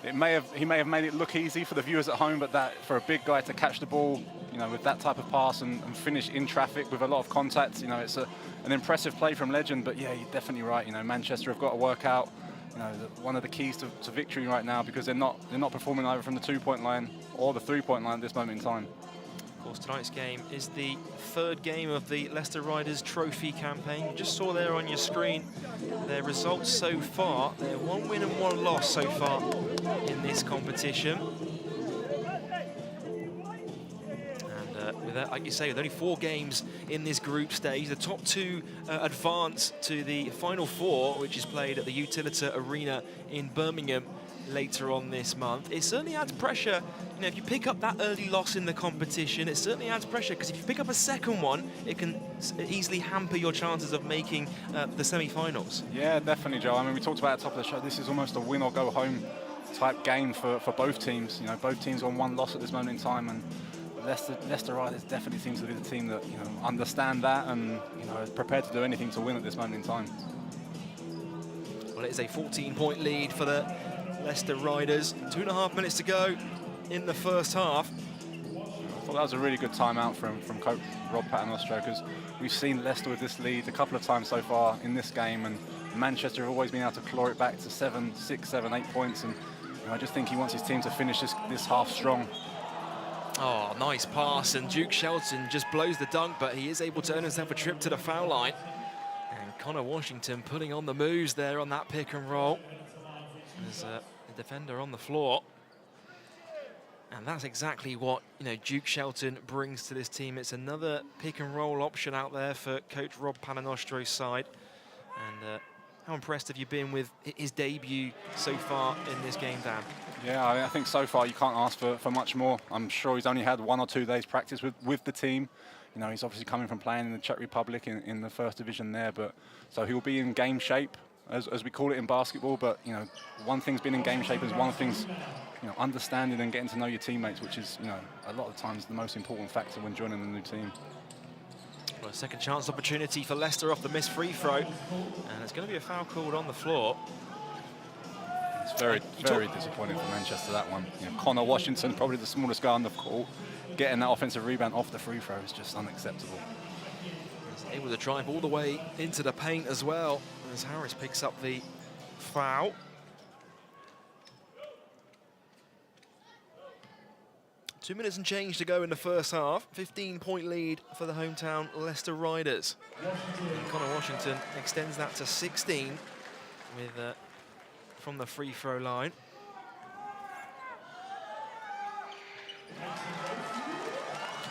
he may have made it look easy for the viewers at home, but that for a big guy to catch the ball, with that type of pass and finish in traffic with a lot of contact, it's an impressive play from Legend. But yeah, you're definitely right. Manchester have got to work out, one of the keys to victory right now, because they're not performing either from the 2-point line or the 3-point line at this moment in time. Of course, tonight's game is the 3rd game of the Leicester Riders trophy campaign. You just saw there on your screen their results so far. They're 1 win and 1 loss so far in this competition. And with that, like you say, with only 4 games in this group stage, the top 2 advance to the Final 4, which is played at the Utilita Arena in Birmingham later on this month. It certainly adds pressure. If you pick up that early loss in the competition, it certainly adds pressure, because if you pick up a second one, it can easily hamper your chances of making the semi-finals. Yeah, definitely, Joe. I mean, we talked about at the top of the show, this is almost a win or go home type game for both teams. Both teams on 1 loss at this moment in time, and Leicester Riders definitely seems to be the team that understand that and is prepared to do anything to win at this moment in time. Well, it is a 14-point lead for the Leicester Riders. 2.5 minutes to go in the first half. thought that was a really good timeout from coach Rob Paternostro, because we've seen Leicester with this lead a couple of times so far in this game, and Manchester have always been able to claw it back to 7, 6, 7, 8 points, and I just think he wants his team to finish this half strong. Oh, nice pass, and Duke Shelton just blows the dunk, but he is able to earn himself a trip to the foul line. And Connor Washington putting on the moves there on that pick and roll. There's a defender on the floor. And that's exactly what, Duke Shelton brings to this team. It's another pick and roll option out there for coach Rob Paternostro's side. And how impressed have you been with his debut so far in this game, Dan? Yeah, I think so far you can't ask for much more. I'm sure he's only had 1 or 2 days practice with the team. He's obviously coming from playing in the Czech Republic in the first division there, but so he'll be in game shape, as we call it in basketball. But one thing's been in game shape is one thing's understanding and getting to know your teammates, which is a lot of times the most important factor when joining a new team. Well, a second chance opportunity for Leicester off the missed free throw, and it's going to be a foul called on the floor. It's very disappointing for Manchester, that one. Connor Washington, probably the smallest guy on the court, getting that offensive rebound off the free throw is just unacceptable. He's able to drive all the way into the paint as well, as Harris picks up the foul. Two minutes and change to go in the first half. 15-point lead for the hometown Leicester Riders. And Connor Washington extends that to 16 with from the free throw line.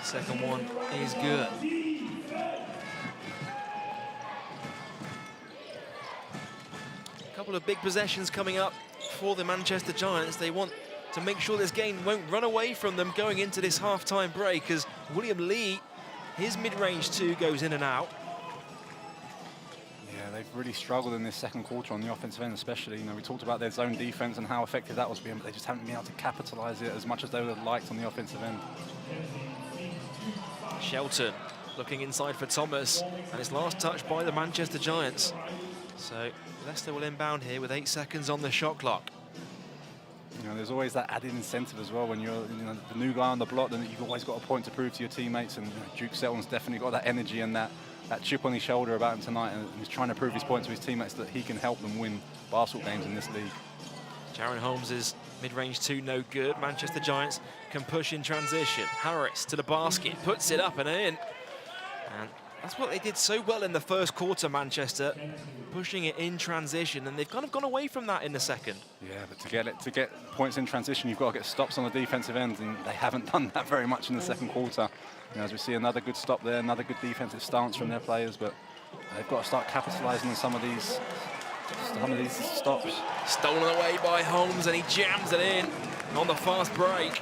Second one is good. A couple of big possessions coming up for the Manchester Giants. They want to make sure this game won't run away from them going into this half-time break, as William Lee, his mid-range 2 goes in and out. Yeah, they've really struggled in this second quarter on the offensive end, especially. We talked about their zone defense and how effective that was being, but they just haven't been able to capitalize it as much as they would have liked on the offensive end. Shelton looking inside for Thomas, and it's last touch by the Manchester Giants. So Leicester will inbound here with 8 seconds on the shot clock. There's always that added incentive as well when you're the new guy on the block, then you've always got a point to prove to your teammates, and Duke Shelton's definitely got that energy and that chip on his shoulder about him tonight, and he's trying to prove his point to his teammates that he can help them win basketball games in this league. Jaron Holmes' mid-range 2 no good. Manchester Giants can push in transition. Harris to the basket, puts it up and in. And that's what they did so well in the first quarter, Manchester, pushing it in transition, and they've kind of gone away from that in the second. Yeah, but to get points in transition, you've got to get stops on the defensive end, and they haven't done that very much in the second quarter. As we see another good stop there, another good defensive stance from their players, but they've got to start capitalizing on some of these stops. Stolen away by Holmes, and he jams it in on the fast break.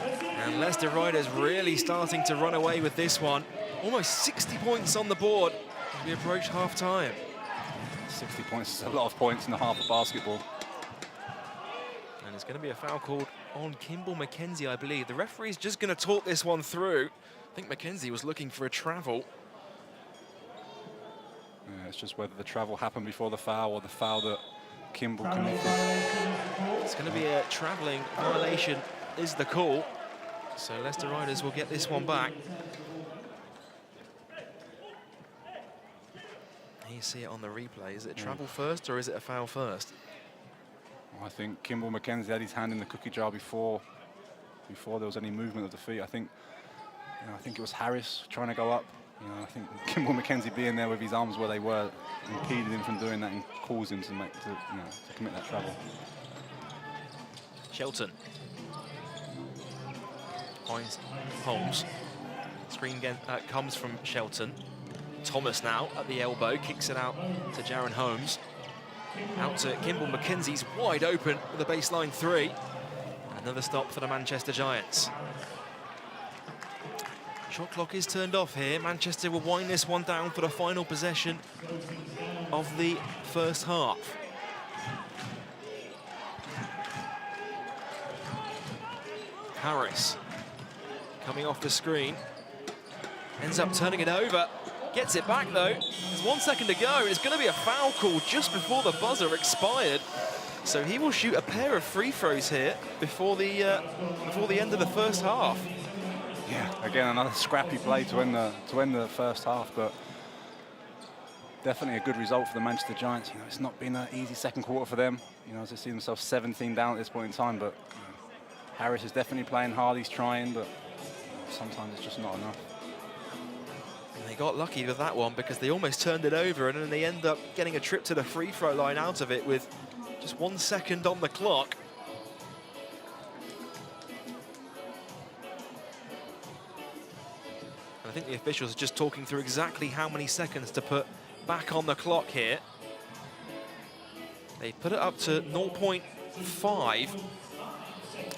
And Leicester Riders really starting to run away with this one. Almost 60 points on the board as we approach half-time. 60 points is a lot of points in the half of basketball. And it's going to be a foul called on Kimball McKenzie, I believe. The referee's just going to talk this one through. I think McKenzie was looking for a travel. Yeah, it's just whether the travel happened before the foul or the foul that Kimball committed. It's going to be a travelling violation is the call. So Leicester Riders will get this one back. You see it on the replay. Is it a travel first or is it a foul first? I think Kimball McKenzie had his hand in the cookie jar before there was any movement of the feet. I think it was Harris trying to go up. I think Kimball McKenzie being there with his arms where they were impeded him from doing that and caused him to commit that travel. Shelton finds Holmes. Screen again comes from Shelton. Thomas now at the elbow, kicks it out to Jaron Holmes. Out to Kimball McKenzie's wide open with a baseline 3. Another stop for the Manchester Giants. Shot clock is turned off here. Manchester will wind this one down for the final possession of the first half. Harris coming off the screen. Ends up turning it over. Gets it back though. There's 1 second to go. It's going to be a foul call just before the buzzer expired. So he will shoot a pair of free throws here before the end of the first half. Yeah, again, another scrappy play to end the first half, but definitely a good result for the Manchester Giants. You know, it's not been an easy second quarter for them. You know, as they see themselves 17 down at this point in time, but you know, Harris is definitely playing hard. He's trying, but sometimes it's just not enough. And they got lucky with that one because they almost turned it over, and then they end up getting a trip to the free throw line out of it with just 1 second on the clock. And I think the officials are just talking through exactly how many seconds to put back on the clock here. They put it up to 0.5,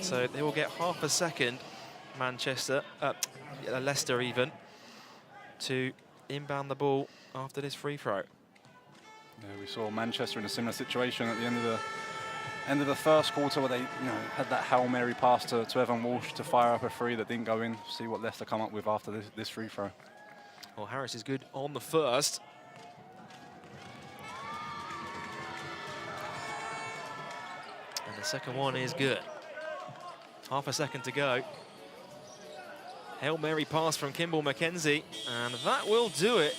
so they will get half a second, Leicester even, to inbound the ball after this free throw. Yeah, we saw Manchester in a similar situation at the end of the first quarter, where they had that Hail Mary pass to Evan Walsh to fire up a three that didn't go in. See what Leicester come up with after this free throw. Well, Harris is good on the first. And the second one is good. Half a second to go. Hail Mary pass from Kimball McKenzie, and that will do it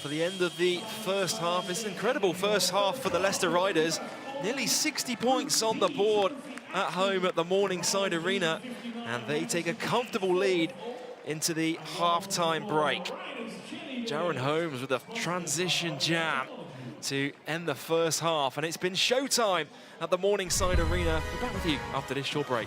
for the end of the first half. It's an incredible first half for the Leicester Riders. Nearly 60 points on the board at home at the Morningside Arena, and they take a comfortable lead into the half-time break. Jaron Holmes with a transition jam to end the first half, and it's been showtime at the Morningside Arena. We're back with you after this short break.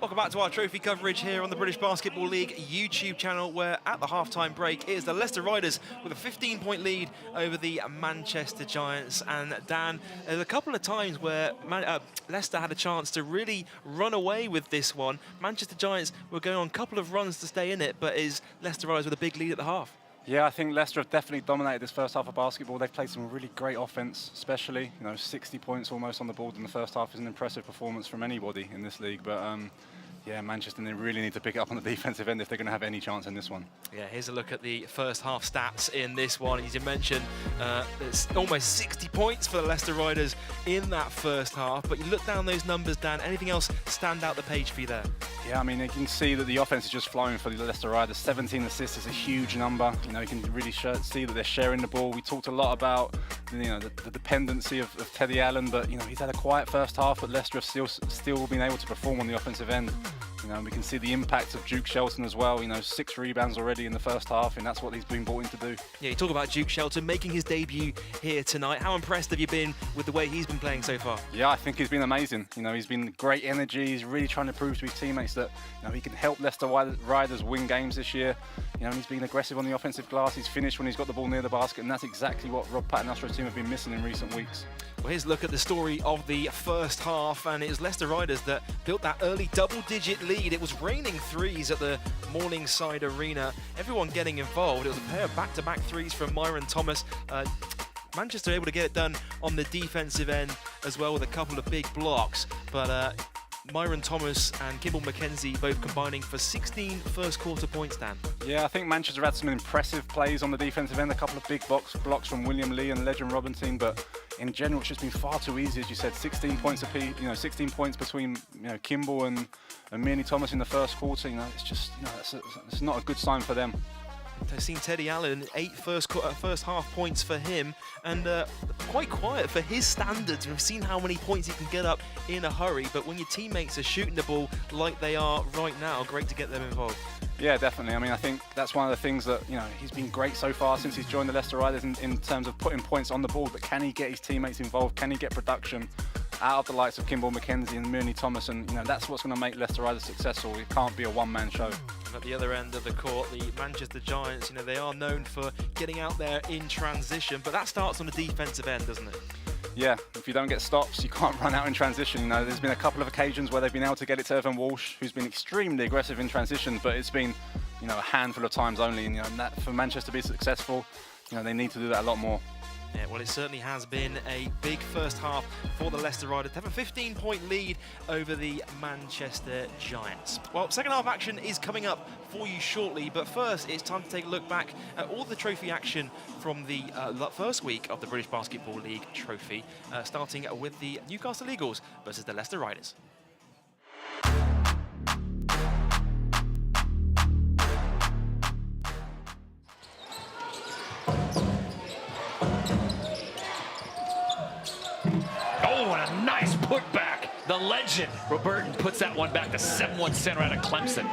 Welcome back to our trophy coverage here on the British Basketball League YouTube channel, where at the halftime break it is the Leicester Riders with a 15-point lead over the Manchester Giants. And Dan, there's a couple of times where Leicester had a chance to really run away with this one. Manchester Giants were going on a couple of runs to stay in it, but is Leicester Riders with a big lead at the half? Yeah, I think Leicester have definitely dominated this first half of basketball. They've played some really great offense, especially, 60 points almost on the board in the first half is an impressive performance from anybody in this league. But Yeah, Manchester, they really need to pick it up on the defensive end if they're going to have any chance in this one. Yeah, here's a look at the first half stats in this one. As you mentioned, it's almost 60 points for the Leicester Riders in that first half. But you look down those numbers, Dan, anything else stand out the page for you there? Yeah, I mean, you can see that the offense is just flowing for the Leicester Riders. 17 assists is a huge number. You know, you can really see that they're sharing the ball. We talked a lot about, you know, the dependency of Teddy Allen, but, you know, he's had a quiet first half, but Leicester have still been able to perform on the offensive end. You know, we can see the impact of Duke Shelton as well. You know, 6 rebounds already in the first half, and that's what he's been brought in to do. Yeah, you talk about Duke Shelton making his debut here tonight. How impressed have you been with the way he's been playing so far? Yeah, I think he's been amazing. You know, he's been great energy. He's really trying to prove to his teammates that, you know, he can help Leicester Riders win games this year. You know, he's been aggressive on the offensive glass. He's finished when he's got the ball near the basket, and that's exactly what Rob Paternoster's team have been missing in recent weeks. Well, here's a look at the story of the first half, and it was Leicester Riders that built that early double-digit lead. It was raining threes at the Morningside Arena. Everyone getting involved. It was a pair of back-to-back threes from Myron Thomas. Manchester able to get it done on the defensive end as well with a couple of big blocks, but Myron Thomas and Kimball McKenzie both combining for 16 first quarter points, Dan. Yeah, I think Manchester had some impressive plays on the defensive end, a couple of big blocks from William Lee and Legend Robinson, but in general it's just been far too easy, as you said. 16 points apiece, you know, 16 points between, you know, Kimball and Mearney Thomas in the first quarter. You know, it's just, you know, it's not a good sign for them. I've seen Teddy Allen, 8 first half points for him, and quite quiet for his standards. We've seen how many points he can get up in a hurry, but when your teammates are shooting the ball like they are right now, great to get them involved. Yeah, definitely. I mean, I think that's one of the things that, you know, he's been great so far since he's joined the Leicester Riders in terms of putting points on the board, but can he get his teammates involved? Can he get production out of the likes of Kimball McKenzie and Mearney Thomas? And, you know, that's what's going to make Leicester Riders successful. It can't be a one-man show. At the other end of the court, the Manchester Giants, you know, they are known for getting out there in transition, but that starts on the defensive end, doesn't it? Yeah, if you don't get stops, you can't run out in transition. You know, there's been a couple of occasions where they've been able to get it to Evan Walsh, who's been extremely aggressive in transition, but it's been, you know, a handful of times only. And, you know, and that, for Manchester to be successful, you know, they need to do that a lot more. Yeah, well, it certainly has been a big first half for the Leicester Riders to have a 15-point lead over the Manchester Giants. Well, second half action is coming up for you shortly, but first it's time to take a look back at all the trophy action from the first week of the British Basketball League trophy, starting with the Newcastle Eagles versus the Leicester Riders. Nice putback. The legend, Roberton, puts that one back to 7-1 center out of Clemson.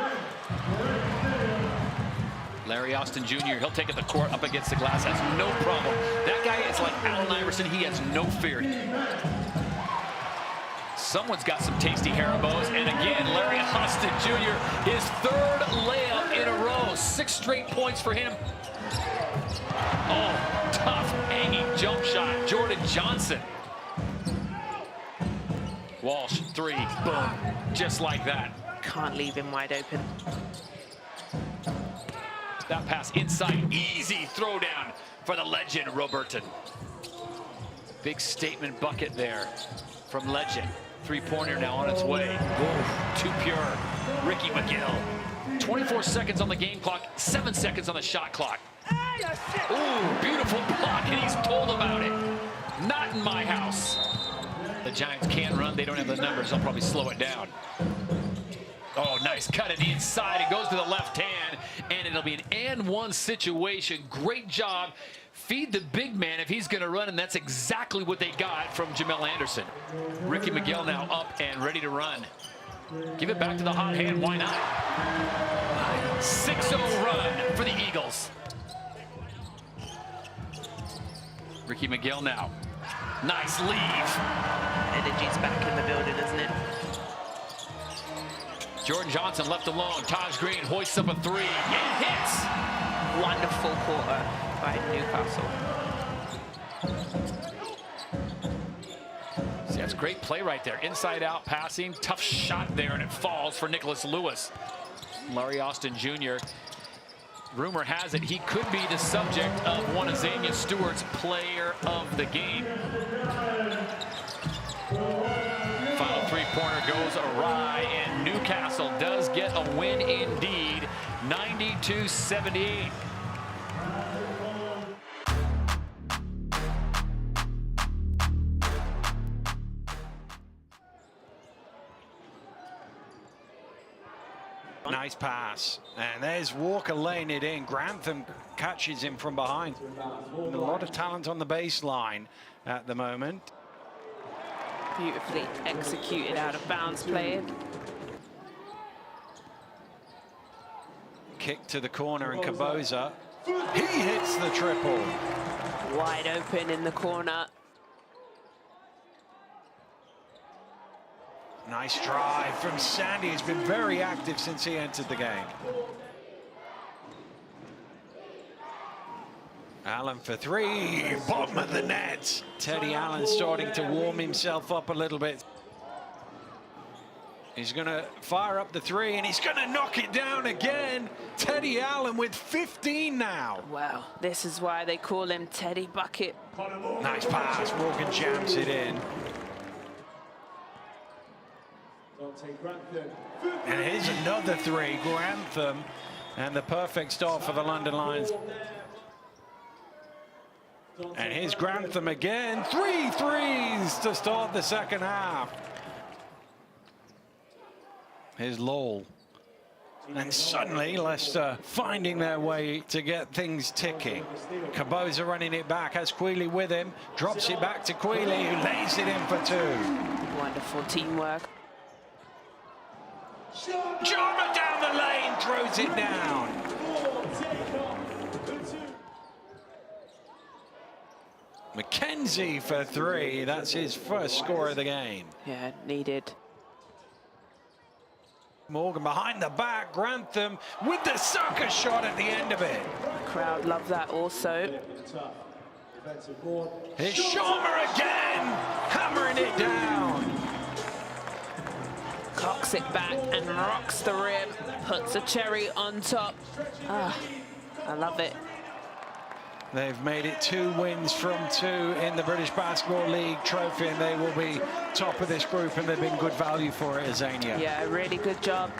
Larry Austin Jr., he'll take it to court up against the glass, has no problem. That guy is like Allen Iverson, he has no fear. Someone's got some tasty Haribos, and again, Larry Austin Jr., his third layup in a row. 6 straight points for him. Oh, tough, hanging jump shot. Jordan Johnson. Walsh, 3, boom, just like that. Can't leave him wide open. That pass inside, easy throwdown for the legend, Roberton. Big statement bucket there from Legend. 3-pointer now on its way. Ooh, too pure. Ricky McGill. 24 seconds on the game clock, 7 seconds on the shot clock. Ooh, beautiful block, and he's told about it. Not in my house. The Giants can run. They don't have the numbers. They'll probably slow it down. Oh, nice cut it inside. It goes to the left hand, and it'll be an and-one situation. Great job. Feed the big man if he's going to run, and that's exactly what they got from Jamel Anderson. Ricky McGill now up and ready to run. Give it back to the hot hand. Why not? 6-0 run for the Eagles. Ricky McGill now. Nice leave. Energy's back in the building, isn't it? Jordan Johnson left alone. Taj Green hoists up a 3 and hits. Wonderful quarter by Newcastle. See, that's great play right there. Inside out passing. Tough shot there, and it falls for Nicholas Lewis. Larry Austin Jr. Rumor has it he could be the subject of one of Xavier Stewart's player of the game. Final 3 corner goes awry, and Newcastle does get a win indeed, 92-78. Nice pass, and there's Walker laying it in. Grantham catches him from behind. And a lot of talent on the baseline at the moment. Beautifully executed out of bounds played. Kick to the corner, and Caboza, he hits the triple. Wide open in the corner. Nice drive from Sandy. He's been very active since he entered the game. Allen for three, bottom of the net. Teddy Allen starting to warm himself up a little bit. He's going to fire up the three, and he's going to knock it down again. Teddy Allen with 15 now. Wow, this is why they call him Teddy Bucket. Nice pass. Morgan jams it in. And here's another three, Grantham, and the perfect start for the London Lions. And here's Grantham again, 3 threes to start the second half. Here's Lowell. And suddenly Leicester finding their way to get things ticking. Caboza running it back, has Queeley with him, drops it back to Queeley, who lays it in for two. Wonderful teamwork. Jarma down the lane, throws it down. McKenzie for three. That's his first score of the game. Yeah, needed. Morgan behind the back. Grantham with the sucker shot at the end of it. The crowd love that also. Here's Sharma again, hammering it down. Cocks it back and rocks the rim. Puts a cherry on top. Ah, I love it. They've made it 2 wins from 2 in the British Basketball League trophy, and they will be top of this group, and they've been good value for it, Azania. Yeah, really good job.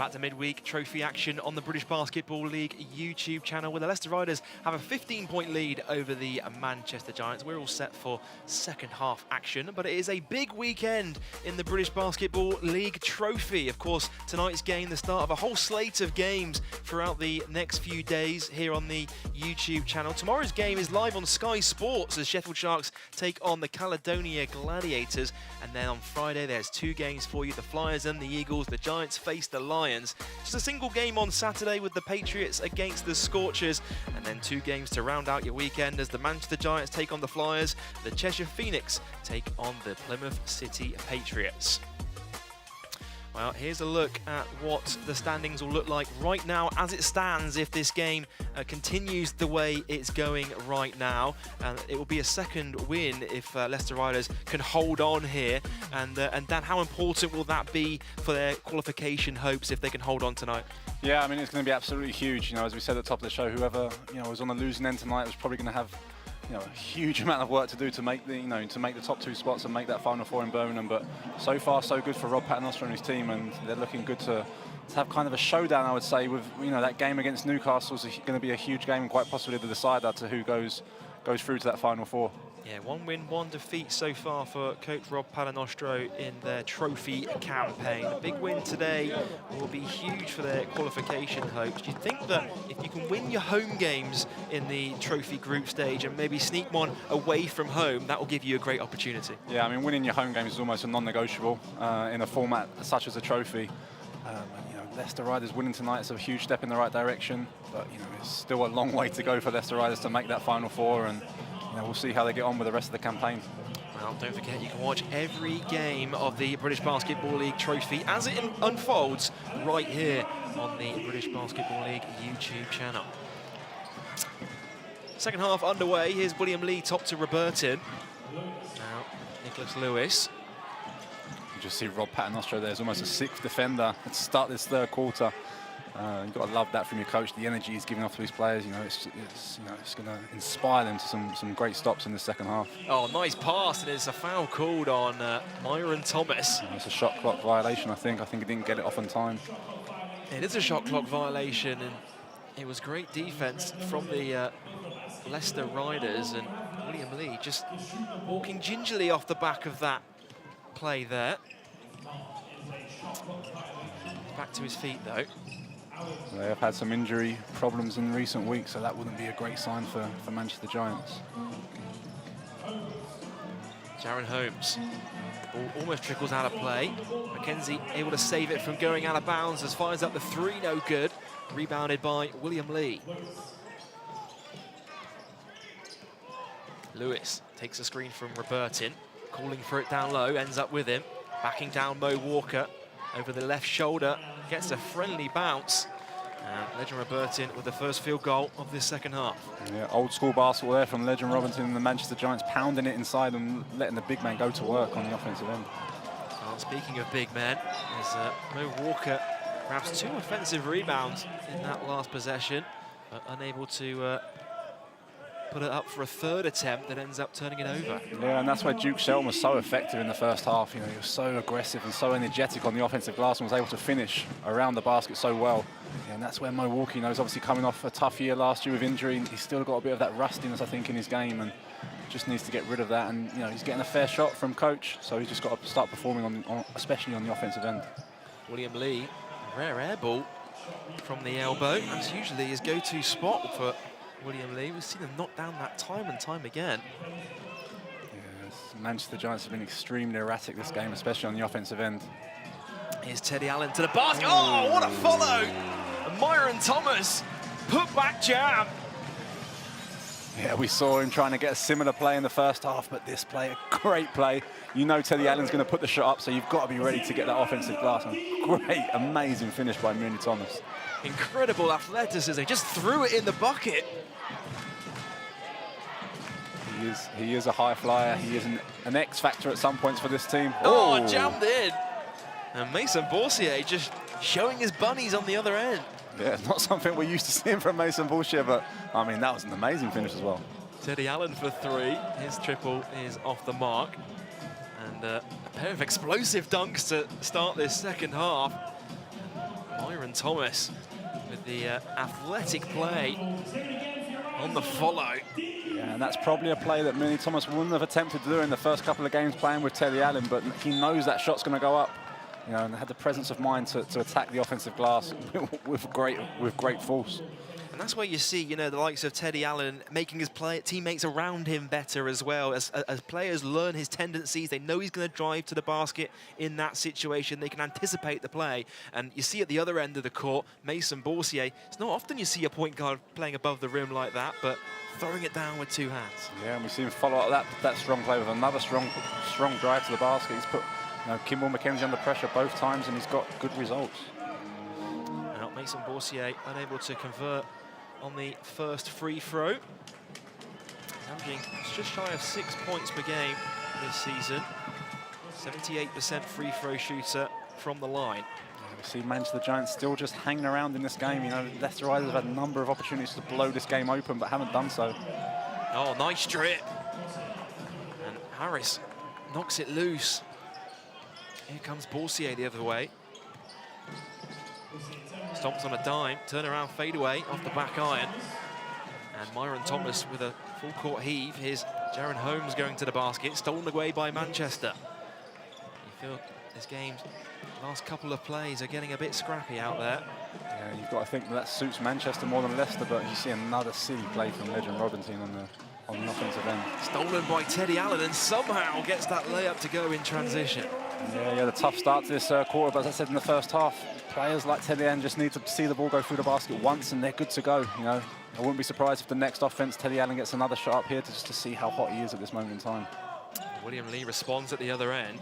Back to midweek trophy action on the British Basketball League YouTube channel, where the Leicester Riders have a 15-point lead over the Manchester Giants. We're all set for second half action, but it is a big weekend in the British Basketball League trophy. Of course, tonight's game, the start of a whole slate of games throughout the next few days here on the YouTube channel. Tomorrow's game is live on Sky Sports as Sheffield Sharks take on the Caledonia Gladiators. And then on Friday, there's two games for you, the Flyers and the Eagles. The Giants face the Lions. Just a single game on Saturday with the Patriots against the Scorchers, and then two games to round out your weekend as the Manchester Giants take on the Flyers, the Cheshire Phoenix take on the Plymouth City Patriots. Well, here's a look at what the standings will look like right now as it stands if this game continues the way it's going right now. And it will be a second win if Leicester Riders can hold on here. And Dan, how important will that be for their qualification hopes if they can hold on tonight? Yeah, I mean, it's going to be absolutely huge. You know, as we said at the top of the show, whoever was on the losing end tonight was probably going to have a huge amount of work to do to make the the top two spots and make that Final Four in Birmingham. But so far, so good for Rob Paternoster and his team, and they're looking good to have kind of a showdown, I would say, with that game against Newcastle is going to be a huge game and quite possibly the decider to who goes through to that Final Four. Yeah, one win, one defeat so far for coach Rob Paternostro in their trophy campaign. A big win today will be huge for their qualification hopes. You'd think that if you can win your home games in the trophy group stage and maybe sneak one away from home, that will give you a great opportunity. Yeah, I mean, winning your home games is almost a non-negotiable in a format such as a trophy. Leicester Riders winning tonight is a huge step in the right direction, but it's still a long way to go for Leicester Riders to make that Final Four, and we'll see how they get on with the rest of the campaign. Well, don't forget you can watch every game of the British Basketball League trophy as it unfolds right here on the British Basketball League YouTube channel. Second half underway. Here's William Lee top to Robertin. Now Nicholas Lewis. Just see Rob Paternostro there as almost a sixth defender to start this third quarter. You've got to love that from your coach, the energy he's giving off to his players. It's going to inspire them to some great stops in the second half. Oh, nice pass, and it's a foul called on Myron Thomas. It's a shot clock violation, I think. I think he didn't get it off on time. It is a shot clock violation, and it was great defense from the Leicester Riders, and William Lee just walking gingerly off the back of that play there. Back to his feet, though. They have had some injury problems in recent weeks, so that wouldn't be a great sign for Manchester Giants. Jaron Holmes. The ball almost trickles out of play. McKenzie able to save it from going out of bounds as fires up the three, no good. Rebounded by William Lee. Lewis takes a screen from Robertin, calling for it down low, ends up with him. Backing down Mo Walker over the left shoulder, gets a friendly bounce. And Legend Robertin with the first field goal of this second half. Yeah, old school basketball there from Legend Robertin and the Manchester Giants, pounding it inside and letting the big man go to work on the offensive end. Well, speaking of big men, as Mo Walker grabs two offensive rebounds in that last possession, but unable to put it up for a third attempt that ends up turning it over. Yeah, and that's why Duke Shelton was so effective in the first half. He was so aggressive and so energetic on the offensive glass and was able to finish around the basket so well. Yeah, and that's where Mo Walker, is obviously coming off a tough year last year with injury. He's still got a bit of that rustiness, I think, in his game, and just needs to get rid of that. And he's getting a fair shot from coach, so he's just got to start performing especially on the offensive end. William Lee, rare air ball from the elbow. That's usually his go-to spot for William Lee. We've seen him knock down that time and time again. Yes, Manchester Giants have been extremely erratic this game, especially on the offensive end. Here's Teddy Allen to the basket. Oh, what a follow! And Myron Thomas, put back jam. Yeah, we saw him trying to get a similar play in the first half, but this play, a great play. Teddy Allen's going to put the shot up, so you've got to be ready to get that offensive glass. And great, amazing finish by Mooney Thomas. Incredible athleticism, just threw it in the bucket. He is a high flyer. He is an X factor at some points for this team. Oh, jammed in. And Mason Boursier just showing his bunnies on the other end. Yeah, it's not something we're used to seeing from Mason Boursier, but I mean, that was an amazing finish as well. Teddy Allen for three. His triple is off the mark. And a pair of explosive dunks to start this second half. Myron Thomas with the athletic play on the follow. Yeah, and that's probably a play that Mooney Thomas wouldn't have attempted to do in the first couple of games playing with Teddy Allen, but he knows that shot's going to go up. You know, and had the presence of mind to attack the offensive glass with great force. And that's where you see, you know, the likes of Teddy Allen making his teammates around him better as well. As players learn his tendencies, they know he's going to drive to the basket in that situation. They can anticipate the play. And you see at the other end of the court, Mason Boursier. It's not often you see a point guard playing above the rim like that, but throwing it down with two hands. Yeah, and we see him follow up that strong play with another strong drive to the basket. He's put Kimball McKenzie under pressure both times, and he's got good results. Now, Mason Boursier unable to convert on the first free throw. He's averaging just shy of 6 points per game this season. 78% free throw shooter from the line. We see Manchester Giants still just hanging around in this game. You know, Leicester Riders have had a number of opportunities to blow this game open, but haven't done so. Oh, nice strip. And Harris knocks it loose. Here comes Boursier the other way. Stomps on a dime, turnaround fadeaway off the back iron. And Myron Thomas with a full court heave. Here's Jaron Holmes going to the basket, stolen away by Manchester. You feel this game's last couple of plays are getting a bit scrappy out there. Yeah, you've got to think that suits Manchester more than Leicester, but you see another silly play from Legend Robinson on the offensive end. Stolen by Teddy Allen and somehow gets that layup to go in transition. Yeah, he had a tough start to this quarter, but as I said in the first half, players like Teddy Allen just need to see the ball go through the basket once and they're good to go. You know, I wouldn't be surprised if the next offense, Teddy Allen gets another shot up here just to see how hot he is at this moment in time. William Lee responds at the other end.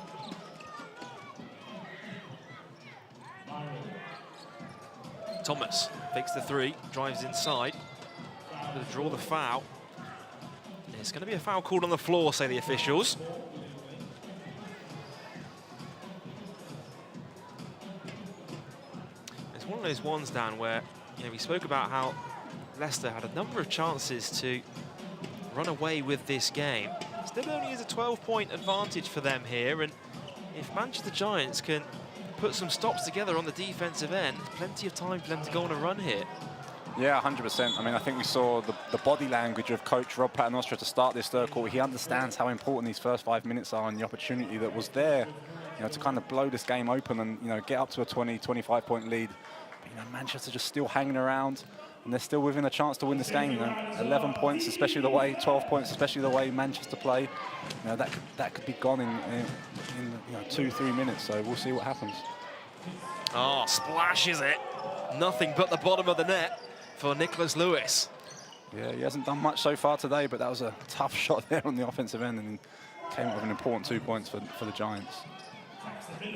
Thomas fakes the three, drives inside, going to draw the foul. It's going to be a foul called on the floor, say the officials. It's one of those ones, Dan, where, you know, we spoke about how Leicester had a number of chances to run away with this game. Still only is a 12-point advantage for them here, and if Manchester Giants can put some stops together on the defensive end, there's plenty of time for them to go on a run here. Yeah, 100%. I mean, I think we saw the body language of coach Rob Paternostre to start this third quarter. He understands how important these first 5 minutes are and the opportunity that was there, you know, to kind of blow this game open and, you know, get up to a 20, 25-point lead. But, you know, Manchester just still hanging around, and they're still within a chance to win this game. You know, 11 points, especially the way, 12 points, especially the way Manchester play. You know, that could be gone in you know, 2-3 minutes. So we'll see what happens. Oh, splashes it. Nothing but the bottom of the net for Nicholas Lewis. Yeah, he hasn't done much so far today, but that was a tough shot there on the offensive end, and came up with an important 2 points for the Giants.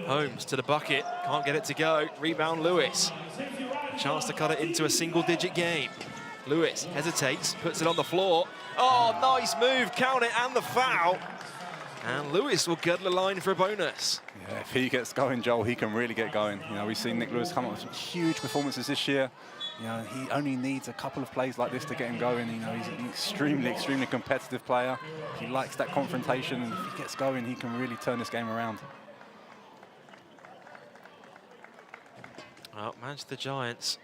Holmes to the bucket, can't get it to go. Rebound Lewis. A chance to cut it into a single-digit game. Lewis hesitates, puts it on the floor. Oh, nice move, count it, and the foul. And Lewis will get the line for a bonus. Yeah, if he gets going, Joel, he can really get going. You know, we've seen Nick Lewis come up with some huge performances this year. You know, he only needs a couple of plays like this to get him going. You know, he's an extremely competitive player. He likes that confrontation, and if he gets going, he can really turn this game around. Well, Manchester Giants,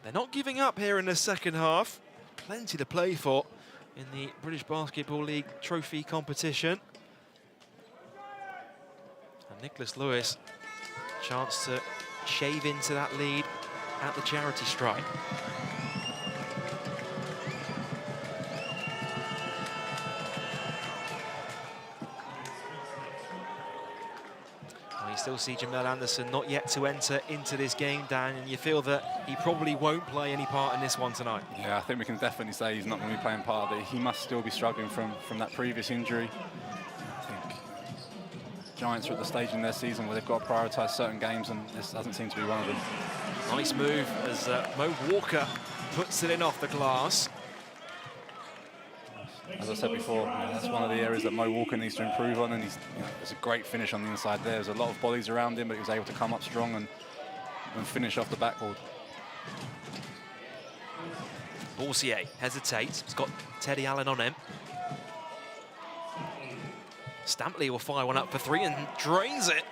they're not giving up here in the second half. Plenty to play for in the British Basketball League trophy competition. And Nicholas Lewis, chance to shave into that lead at the charity stripe. Well, you still see Jamel Anderson not yet to enter into this game, Dan, and you feel that he probably won't play any part in this one tonight. Yeah, I think we can definitely say he's not going to be playing part of it. He must still be struggling from that previous injury. I think Giants are at the stage in their season where they've got to prioritise certain games, and this doesn't seem to be one of them. Nice move as Mo Walker puts it in off the glass. As I said before, that's one of the areas that Mo Walker needs to improve on, and there's a great finish on the inside there. There's a lot of bodies around him, but he was able to come up strong and finish off the backboard. Boursier hesitates. He's got Teddy Allen on him. Stampley will fire one up for three and drains it.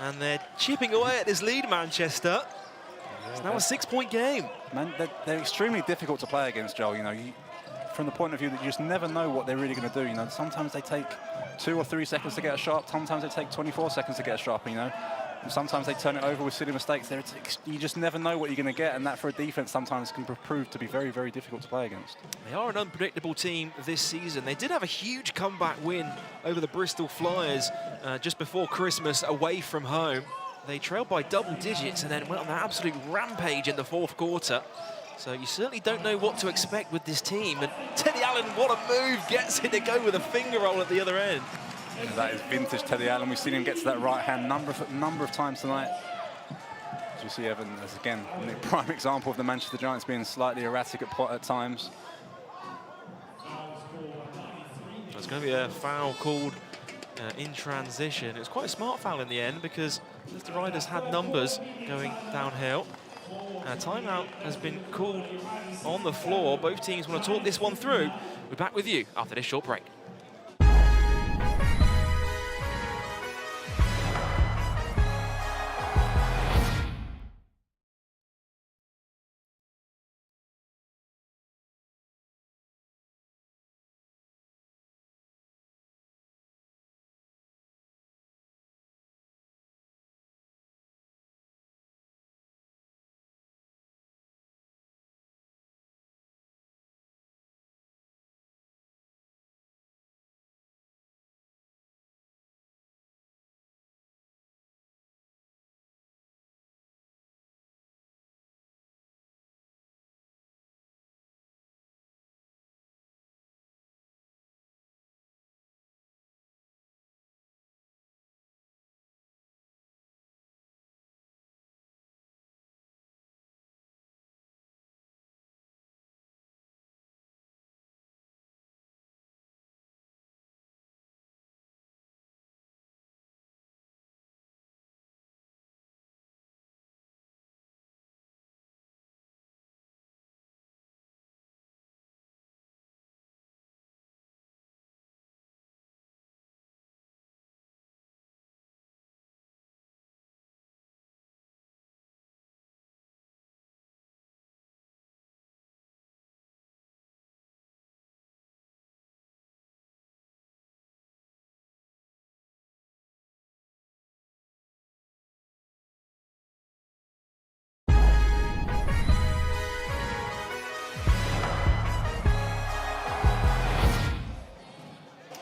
And they're chipping away at this lead, Manchester. It's now a 6-point game. Man, they're extremely difficult to play against, Joel. You know, from the point of view that you just never know what they're really going to do. You know, sometimes they take 2 or 3 seconds to get a shot. Sometimes they take 24 seconds to get a shot. You know, and sometimes they turn it over with silly mistakes. You just never know what you're going to get, and that for a defense sometimes can prove to be very, very difficult to play against. They are an unpredictable team this season. They did have a huge comeback win over the Bristol Flyers just before Christmas away from home. They trailed by double digits and then went on an absolute rampage in the 4th quarter. So you certainly don't know what to expect with this team. And Teddy Allen, what a move, gets it to go with a finger roll at the other end. Yeah, that is vintage Teddy Allen. We've seen him get to that right hand number of times tonight. As you see, Evan, as again, a prime example of the Manchester Giants being slightly erratic at times. There's going to be a foul called in transition. It was quite a smart foul in the end because Leicester Riders had numbers going downhill. Timeout has been called on the floor. Both teams want to talk this one through. We're back with you after this short break.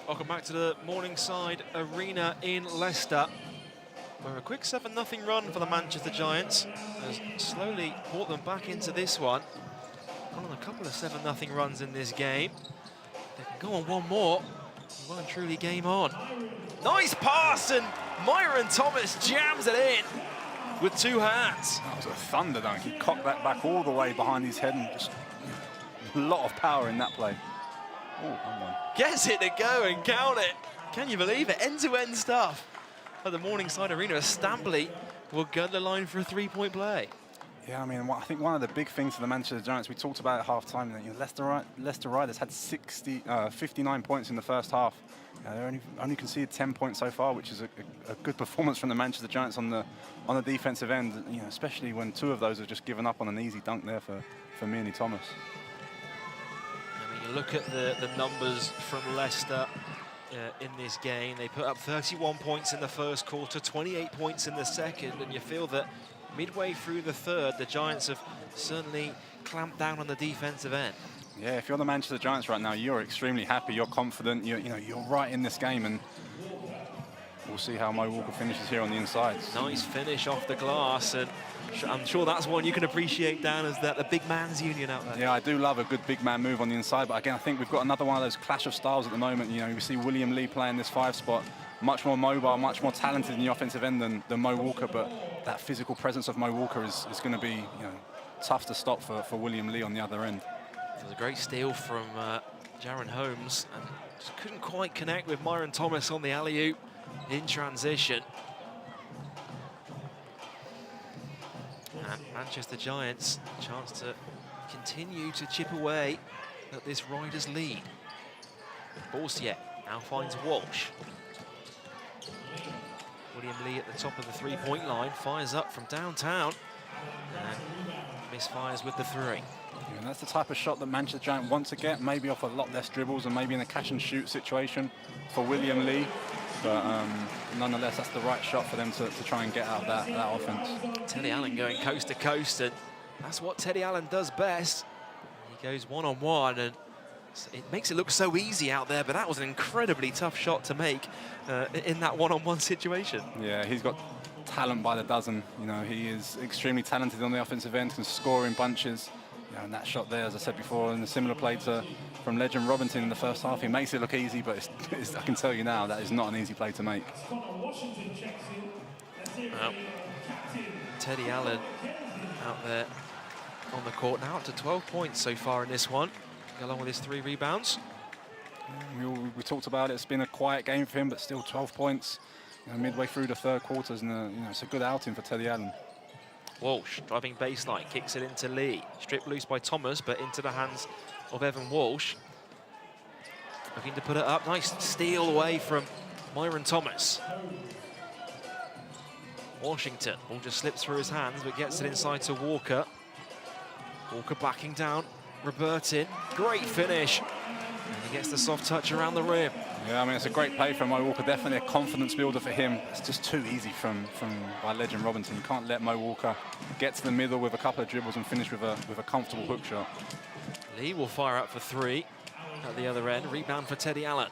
Welcome back to the Morningside Arena in Leicester, where a quick 7-0 run for the Manchester Giants has slowly brought them back into this one. Gone on a couple of 7-0 runs in this game. They can go on one more. Well and truly game on. Nice pass, and Myron Thomas jams it in with 2 hands. That was a thunder dunk. He cocked that back all the way behind his head, and just a lot of power in that play. Oh, come on. Gets it to go and count it. Can you believe it? End-to-end stuff at the Morningside Arena. Stampley will gun the line for a 3-point play. Yeah, I mean, I think one of the big things for the Manchester Giants, we talked about at half-time, that, you know, Leicester Riders had 59 points in the first half. They only conceded 10 points so far, which is a good performance from the Manchester Giants on the defensive end, you know, especially when 2 of those have just given up on an easy dunk there for Miani Thomas. You look at the numbers from Leicester in this game. They put up 31 points in the first quarter, 28 points in the second, and you feel that midway through the third, the Giants have certainly clamped down on the defensive end. Yeah, if you're the Manchester Giants right now, you're extremely happy, you're confident, you're right in this game, and we'll see how Mo Walker finishes here on the inside. Nice finish off the glass, and I'm sure that's one you can appreciate, Dan, as the big man's union out there. Yeah, I do love a good big man move on the inside, but again, I think we've got another one of those clash of styles at the moment. You know, we see William Lee playing this 5 spot, much more mobile, much more talented in the offensive end than Mo Walker, but that physical presence of Mo Walker is going to be, you know, tough to stop for William Lee on the other end. It was a great steal from Jaron Holmes, and just couldn't quite connect with Myron Thomas on the alley-oop in transition. And Manchester Giants, chance to continue to chip away at this Riders lead. Borsier now finds Walsh. William Lee at the top of the 3-point line, fires up from downtown. And misfires with the 3. And that's the type of shot that Manchester Giant want to get, maybe off a lot less dribbles and maybe in a catch and shoot situation for William Lee. But nonetheless, that's the right shot for them to try and get out of that offense. Teddy Allen going coast to coast, and that's what Teddy Allen does best. He goes one-on-one, and it makes it look so easy out there, but that was an incredibly tough shot to make in that one-on-one situation. Yeah, he's got talent by the dozen. You know, he is extremely talented on the offensive end, can score in bunches. You know, and that shot there, as I said before, in a similar play from legend Robinson in the first half, he makes it look easy, but I can tell you now that is not an easy play to make. Well, Teddy Allen out there on the court now, up to 12 points so far in this one, along with his 3 rebounds. We talked about it. It's been a quiet game for him, but still 12 points. You know, midway through the third quarters, and you know, it's a good outing for Teddy Allen. Walsh driving baseline, kicks it into Lee. Stripped loose by Thomas, but into the hands of Evan Walsh. Looking to put it up. Nice steal away from Myron Thomas. Washington, ball just slips through his hands, but gets it inside to Walker. Walker backing down, Robertin. Great finish. And he gets the soft touch around the rim. Yeah, I mean, it's a great play from Mo Walker. Definitely a confidence builder for him. It's just too easy by legend Robinson. You can't let Mo Walker get to the middle with a couple of dribbles and finish with a comfortable hook shot. Lee will fire up for 3 at the other end. Rebound for Teddy Allen.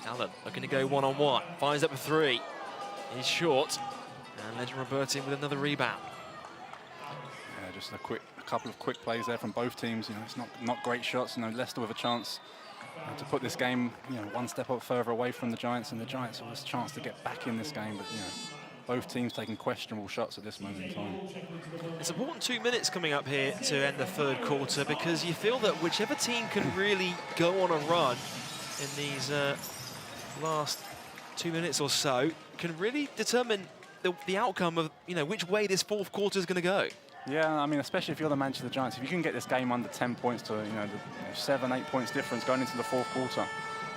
Allen looking to go one-on-one. Fires up a 3. He's short. And legend Robertin with another rebound. Yeah, just a couple of quick plays there from both teams. You know, it's not great shots. You know, Leicester with a chance to put this game, you know, one step up further away from the Giants, and the Giants have a chance to get back in this game. But you know, both teams taking questionable shots at this moment in time. It's important 2 minutes coming up here to end the third quarter, because you feel that whichever team can really go on a run in these last 2 minutes or so can really determine the outcome of, you know, which way this fourth quarter is going to go. Yeah, I mean, especially if you're the Manchester Giants, if you can get this game under 10 points to, you know, 7, 8 points difference going into the fourth quarter,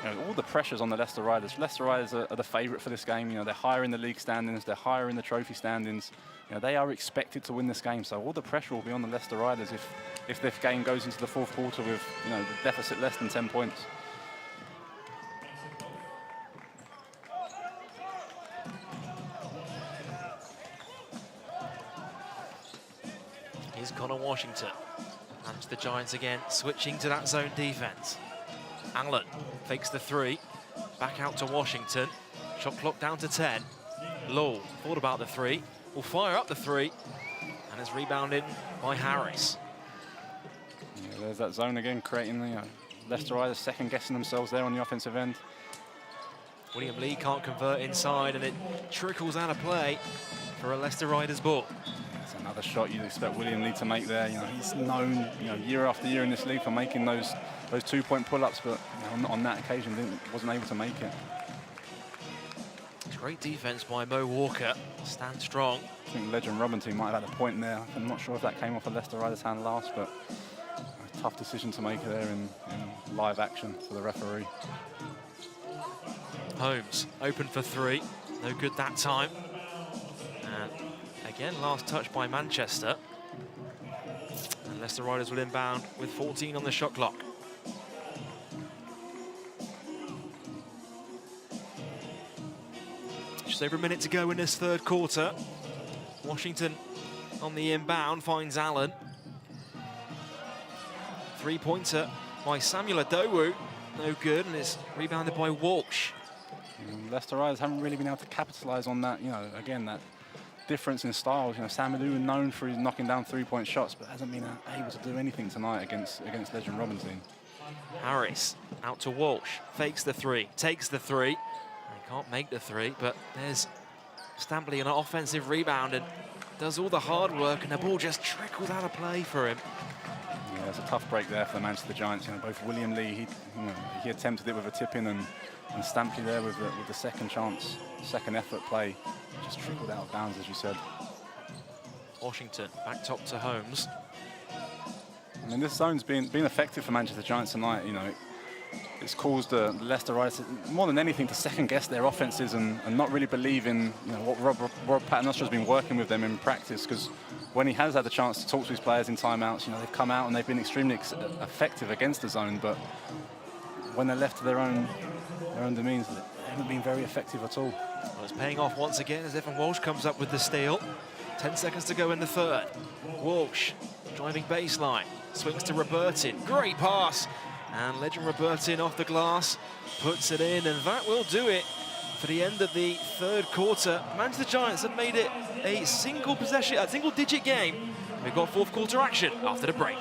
you know, all the pressure's on the Leicester Riders. Leicester Riders are the favourite for this game. You know, they're higher in the league standings, they're higher in the trophy standings. You know, they are expected to win this game, so all the pressure will be on the Leicester Riders if this game goes into the fourth quarter with, you know, the deficit less than 10 points. Here's Connor Washington. And the Giants again, switching to that zone defense. Allen fakes the 3. Back out to Washington. Shot clock down to 10. Low thought about the 3. Will fire up the 3. And is rebounded by Harris. Yeah, there's that zone again, creating the Leicester Riders second-guessing themselves there on the offensive end. William Lee can't convert inside, and it trickles out of play for a Leicester Riders ball. That's another shot you'd expect William Lee to make there. You know, he's known, you know, year after year in this league for making those 2-point pull-ups, but you know, on that occasion wasn't able to make it. Great defense by Mo Walker. Stand strong. I think legend Robinson might have had a point there. I'm not sure if that came off a Leicester Riders hand last, but a tough decision to make there in live action for the referee. Holmes open for 3. No good that time. And again, last touch by Manchester. And Leicester Riders will inbound with 14 on the shot clock. Just over a minute to go in this third quarter. Washington on the inbound finds Allen. 3-pointer by Samuel Adowu. No good, and it's rebounded by Walsh. Leicester Riders haven't really been able to capitalise on that, you know, again, that difference in styles. You know, Sam Adowu known for his knocking down 3-point shots, but hasn't been able to do anything tonight against legend Robinson. Harris out to Walsh, fakes the 3, takes the 3. He can't make the 3, but there's Stampley an offensive rebound and does all the hard work, and the ball just trickles out of play for him. Yeah, it's a tough break there for the Manchester Giants. You know, both William Lee, he attempted it with a tip-in, and Stampley there with the second chance, second effort play, just trickled out of bounds, as you said. Washington back top to Holmes. I mean, this zone's been effective for Manchester Giants tonight. You know, it's caused the Leicester Riders, more than anything, to second-guess their offenses and not really believe in what Rob Paternoster's been working with them in practice. Because when he has had the chance to talk to his players in timeouts, they've come out and they've been extremely effective against the zone. But when they're left to their own demeans, they haven't been very effective at all. Well, it's paying off once again as Evan Walsh comes up with the steal. 10 seconds to go in the third. Walsh driving baseline, swings to Robertin. Great pass. And Legend Robertin off the glass, puts it in, and that will do it for the end of the third quarter. Manchester Giants have made it a single-digit game. We've got fourth quarter action after the break.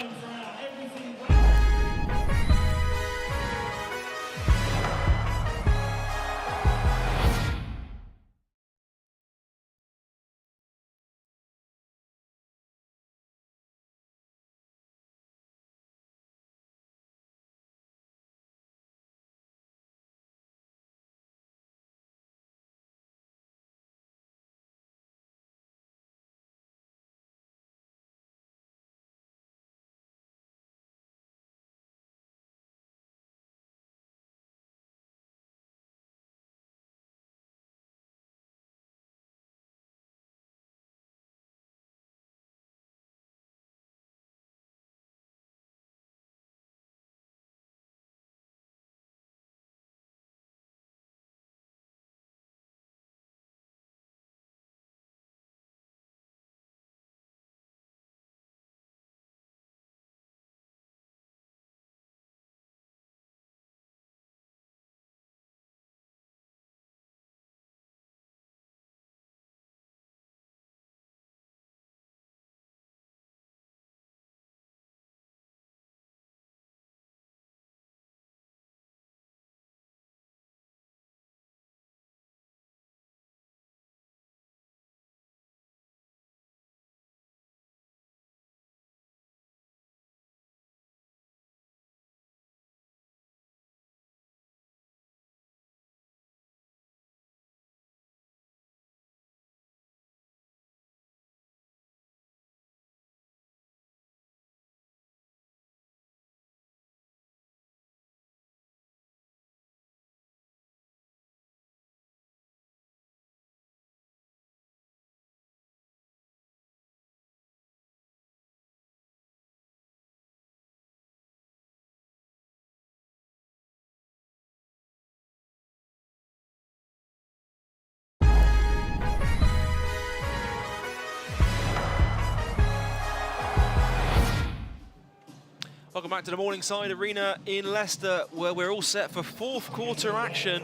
Welcome back to the Morningside Arena in Leicester, where we're all set for fourth quarter action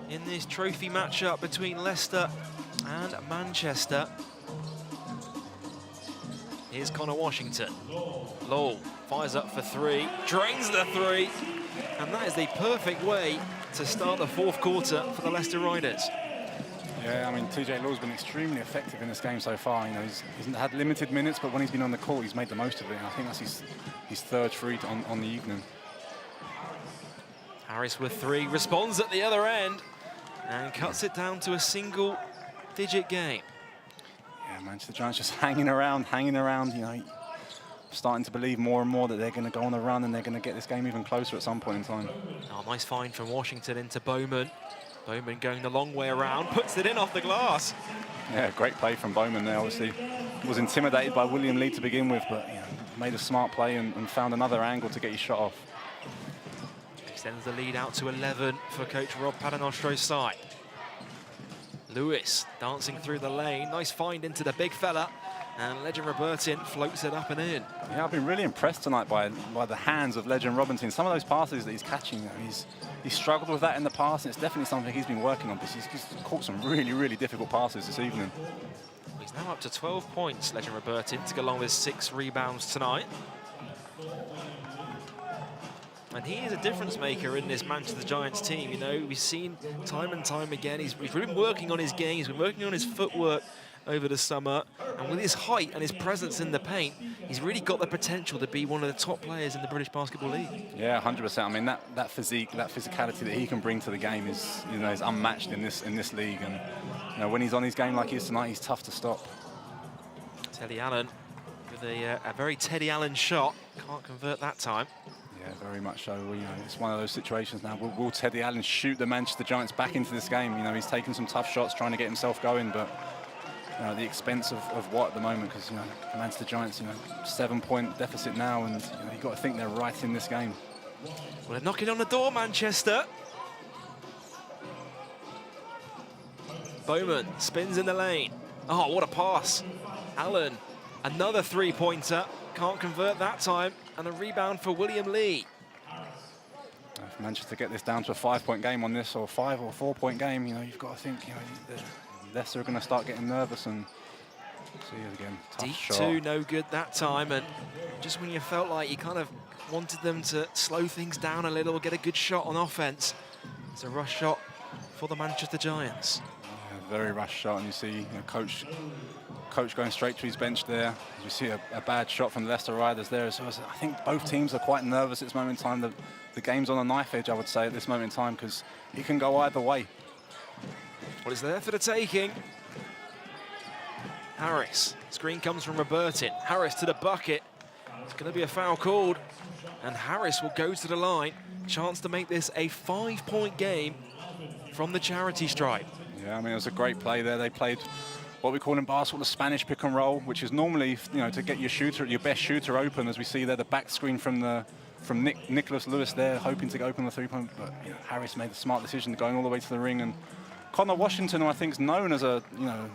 in this trophy matchup between Leicester and Manchester. Here's Connor Washington. Lowell fires up for three, drains the three, and that is the perfect way to start the fourth quarter for the Leicester Riders. Yeah, I mean, TJ Lowell's been extremely effective in this game so far. He's had limited minutes, but when he's been on the court, he's made the most of it. And I think that's his third free on the evening. Harris with three, responds at the other end, and cuts it down to a single-digit game. Yeah, Manchester Giants just hanging around, starting to believe more and more that they're going to go on a run and they're going to get this game even closer at some point in time. Oh, nice find from Washington into Bowman. Bowman going the long way around, puts it in off the glass. Yeah, great play from Bowman there. Obviously, was intimidated by William Lee to begin with, but made a smart play and found another angle to get his shot off. Extends the lead out to 11 for coach Rob Paternostro's side. Lewis dancing through the lane. Nice find into the big fella. And Legend Robertin floats it up and in. Yeah, I've been really impressed tonight by the hands of Legend Robertin. Some of those passes that he's catching, he's struggled with that in the past, and it's definitely something he's been working on, because he's caught some really, really difficult passes this evening. He's now up to 12 points, Legend Robertin, to go along with 6 rebounds tonight. And he is a difference maker in this Manchester Giants team. We've seen time and time again, he's really been working on his game, he's been working on his footwork over the summer, and with his height and his presence in the paint, he's really got the potential to be one of the top players in the British Basketball League. Yeah, 100%. I mean, that physique, that physicality that he can bring to the game is unmatched in this league. And when he's on his game like he is tonight, he's tough to stop. Teddy Allen with a very Teddy Allen shot. Can't convert that time. Yeah, very much so. You know, it's one of those situations now. Will Teddy Allen shoot the Manchester Giants back into this game? You know, he's taken some tough shots trying to get himself going, but you know, at the expense of what at the moment? Because you know, the Manchester Giants, you know, 7-point deficit now, and you know, you've got to think they're right in this game. Well, they're knocking on the door, Manchester. Bowman spins in the lane. Oh, what a pass. Allen, another three-pointer. Can't convert that time. And a rebound for William Lee. If Manchester get this down to a 5-point game on this, or 5 or 4-point game, you know, you've got to think, you know, Leicester are going to start getting nervous. And see it again. Tough shot. D2 no good that time, and just when you felt like you kind of wanted them to slow things down a little, get a good shot on offense, it's a rush shot for the Manchester Giants. Yeah, very rush shot, and you see, you know, coach going straight to his bench there. You see a bad shot from the Leicester Riders there. So I think both teams are quite nervous at this moment in time. The game's on a knife edge, I would say, at this moment in time, because it can go either way. Well, it's there for the taking. Harris, screen comes from Robertin. Harris to the bucket. It's going to be a foul called, and Harris will go to the line. Chance to make this a 5-point game from the charity stripe. Yeah, I mean, it was a great play there. They played what we call in basketball the Spanish pick and roll, which is normally, you know, to get your best shooter open, as we see there, the back screen from Nicholas Lewis there, hoping to open the three-point, but you know, Harris made the smart decision going all the way to the ring. And Connor Washington, who I think is known as a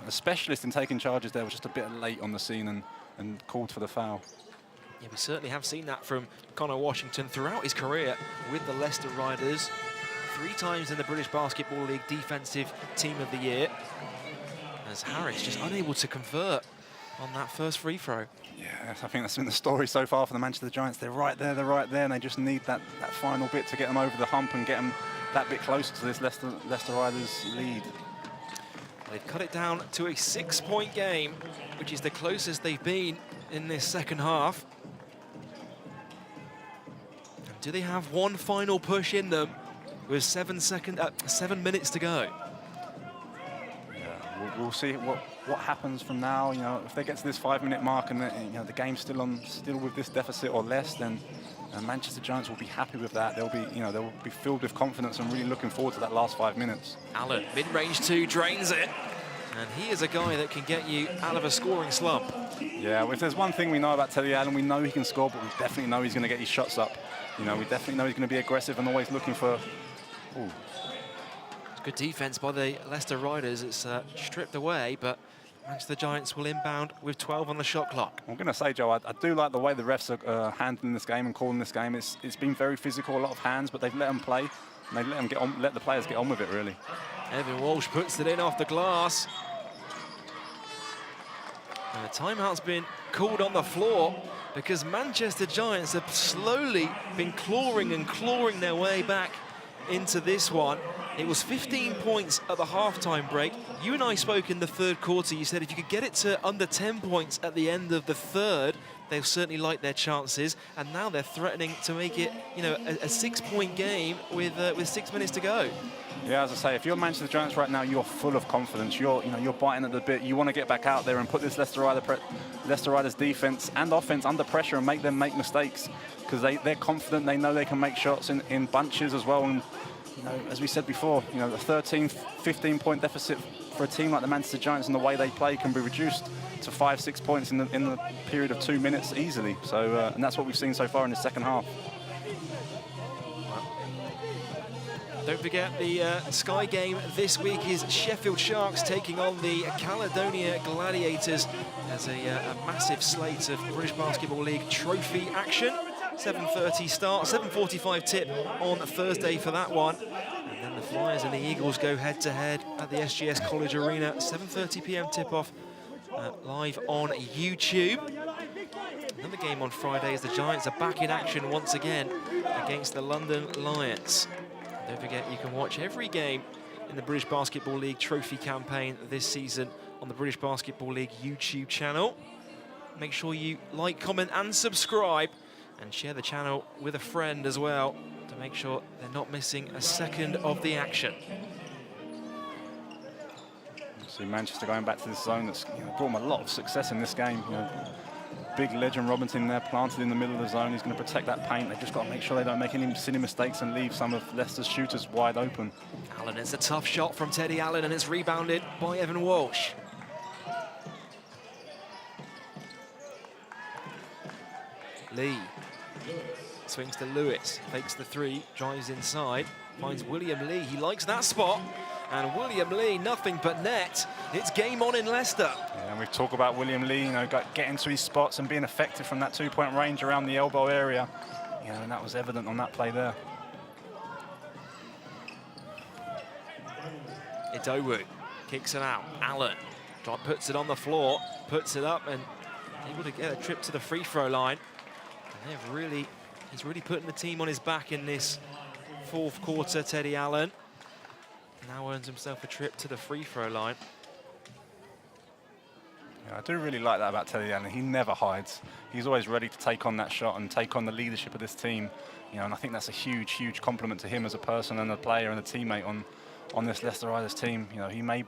specialist in taking charges there, was just a bit late on the scene and called for the foul. Yeah, we certainly have seen that from Connor Washington throughout his career with the Leicester Riders. 3 times in the British Basketball League Defensive Team of the Year, as Harris just unable to convert on that first free throw. Yeah, I think that's been the story so far for the Manchester Giants. They're right there, and they just need that final bit to get them over the hump and get them that bit closer to this Leicester Riders lead. They've cut it down to a 6-point game, which is the closest they've been in this second half. And do they have one final push in them with 7 minutes to go? We'll see what happens from now. You know, if they get to this 5-minute mark and the game's still with this deficit or less, then Manchester Giants will be happy with that. They'll be filled with confidence and really looking forward to that last 5 minutes. Allen, mid-range 2, drains it, and he is a guy that can get you out of a scoring slump. Yeah, well, if there's one thing we know about Teddy Allen, we know he can score, but we definitely know he's going to get his shots up. You know, we definitely know he's going to be aggressive and always looking for. Ooh. Good defense by the Leicester Riders. It's stripped away, but Manchester Giants will inbound with 12 on the shot clock. I'm going to say, Joe, I do like the way the refs are handling this game and calling this game. It's been very physical, a lot of hands, but they've let them play, and they've let the players get on with it, really. Evan Walsh puts it in off the glass. And the timeout's been called on the floor because Manchester Giants have slowly been clawing their way back into this one. It was 15 points at the halftime break. You and I spoke in the third quarter. You said if you could get it to under 10 points at the end of the third, they'll certainly like their chances. And now they're threatening to make it, you know, a 6-point game with 6 minutes to go. Yeah, as I say, if you're Manchester Giants right now, you're full of confidence. You're biting at the bit. You want to get back out there and put this Leicester Riders defense and offense under pressure and make them make mistakes, because they're confident. They know they can make shots in bunches as well. And you know, as we said before, you know, the 13, 15-point deficit for a team like the Manchester Giants and the way they play can be reduced to 5-6 points in the period of 2 minutes easily. So, and that's what we've seen so far in the second half. Don't forget the Sky game this week is Sheffield Sharks taking on the Caledonia Gladiators. There's a massive slate of British Basketball League trophy action. 7:30 start, 7:45 tip on Thursday for that one. And then the Flyers and the Eagles go head-to-head at the SGS College Arena. 7:30 p.m. tip-off live on YouTube. Another game on Friday as the Giants are back in action once again against the London Lions. Don't forget, you can watch every game in the British Basketball League trophy campaign this season on the British Basketball League YouTube channel. Make sure you like, comment and subscribe, and share the channel with a friend as well to make sure they're not missing a second of the action. See Manchester going back to this zone that's brought them a lot of success in this game. big Legend Robinson there planted in the middle of the zone. He's going to protect that paint. They've just got to make sure they don't make any silly mistakes and leave some of Leicester's shooters wide open. Allen, it's a tough shot from Teddy Allen, and it's rebounded by Evan Walsh. Lee swings to Lewis, fakes the three, drives inside, finds William Lee. He likes that spot, and William Lee, nothing but net. It's game on in Leicester. Yeah, and we've talked about William Lee, you know, getting to his spots and being effective from that two-point range around the elbow area. You know, and that was evident on that play there. Idowu kicks it out. Allen puts it on the floor, puts it up, and able to get a trip to the free throw line. And he's really putting the team on his back in this fourth quarter, Teddy Allen. Now earns himself a trip to the free throw line. Yeah, I do really like that about Teddy Allen. He never hides. He's always ready to take on that shot and take on the leadership of this team. You know, and I think that's a huge, huge compliment to him as a person and a player and a teammate on this Leicester Riders team. You know, he may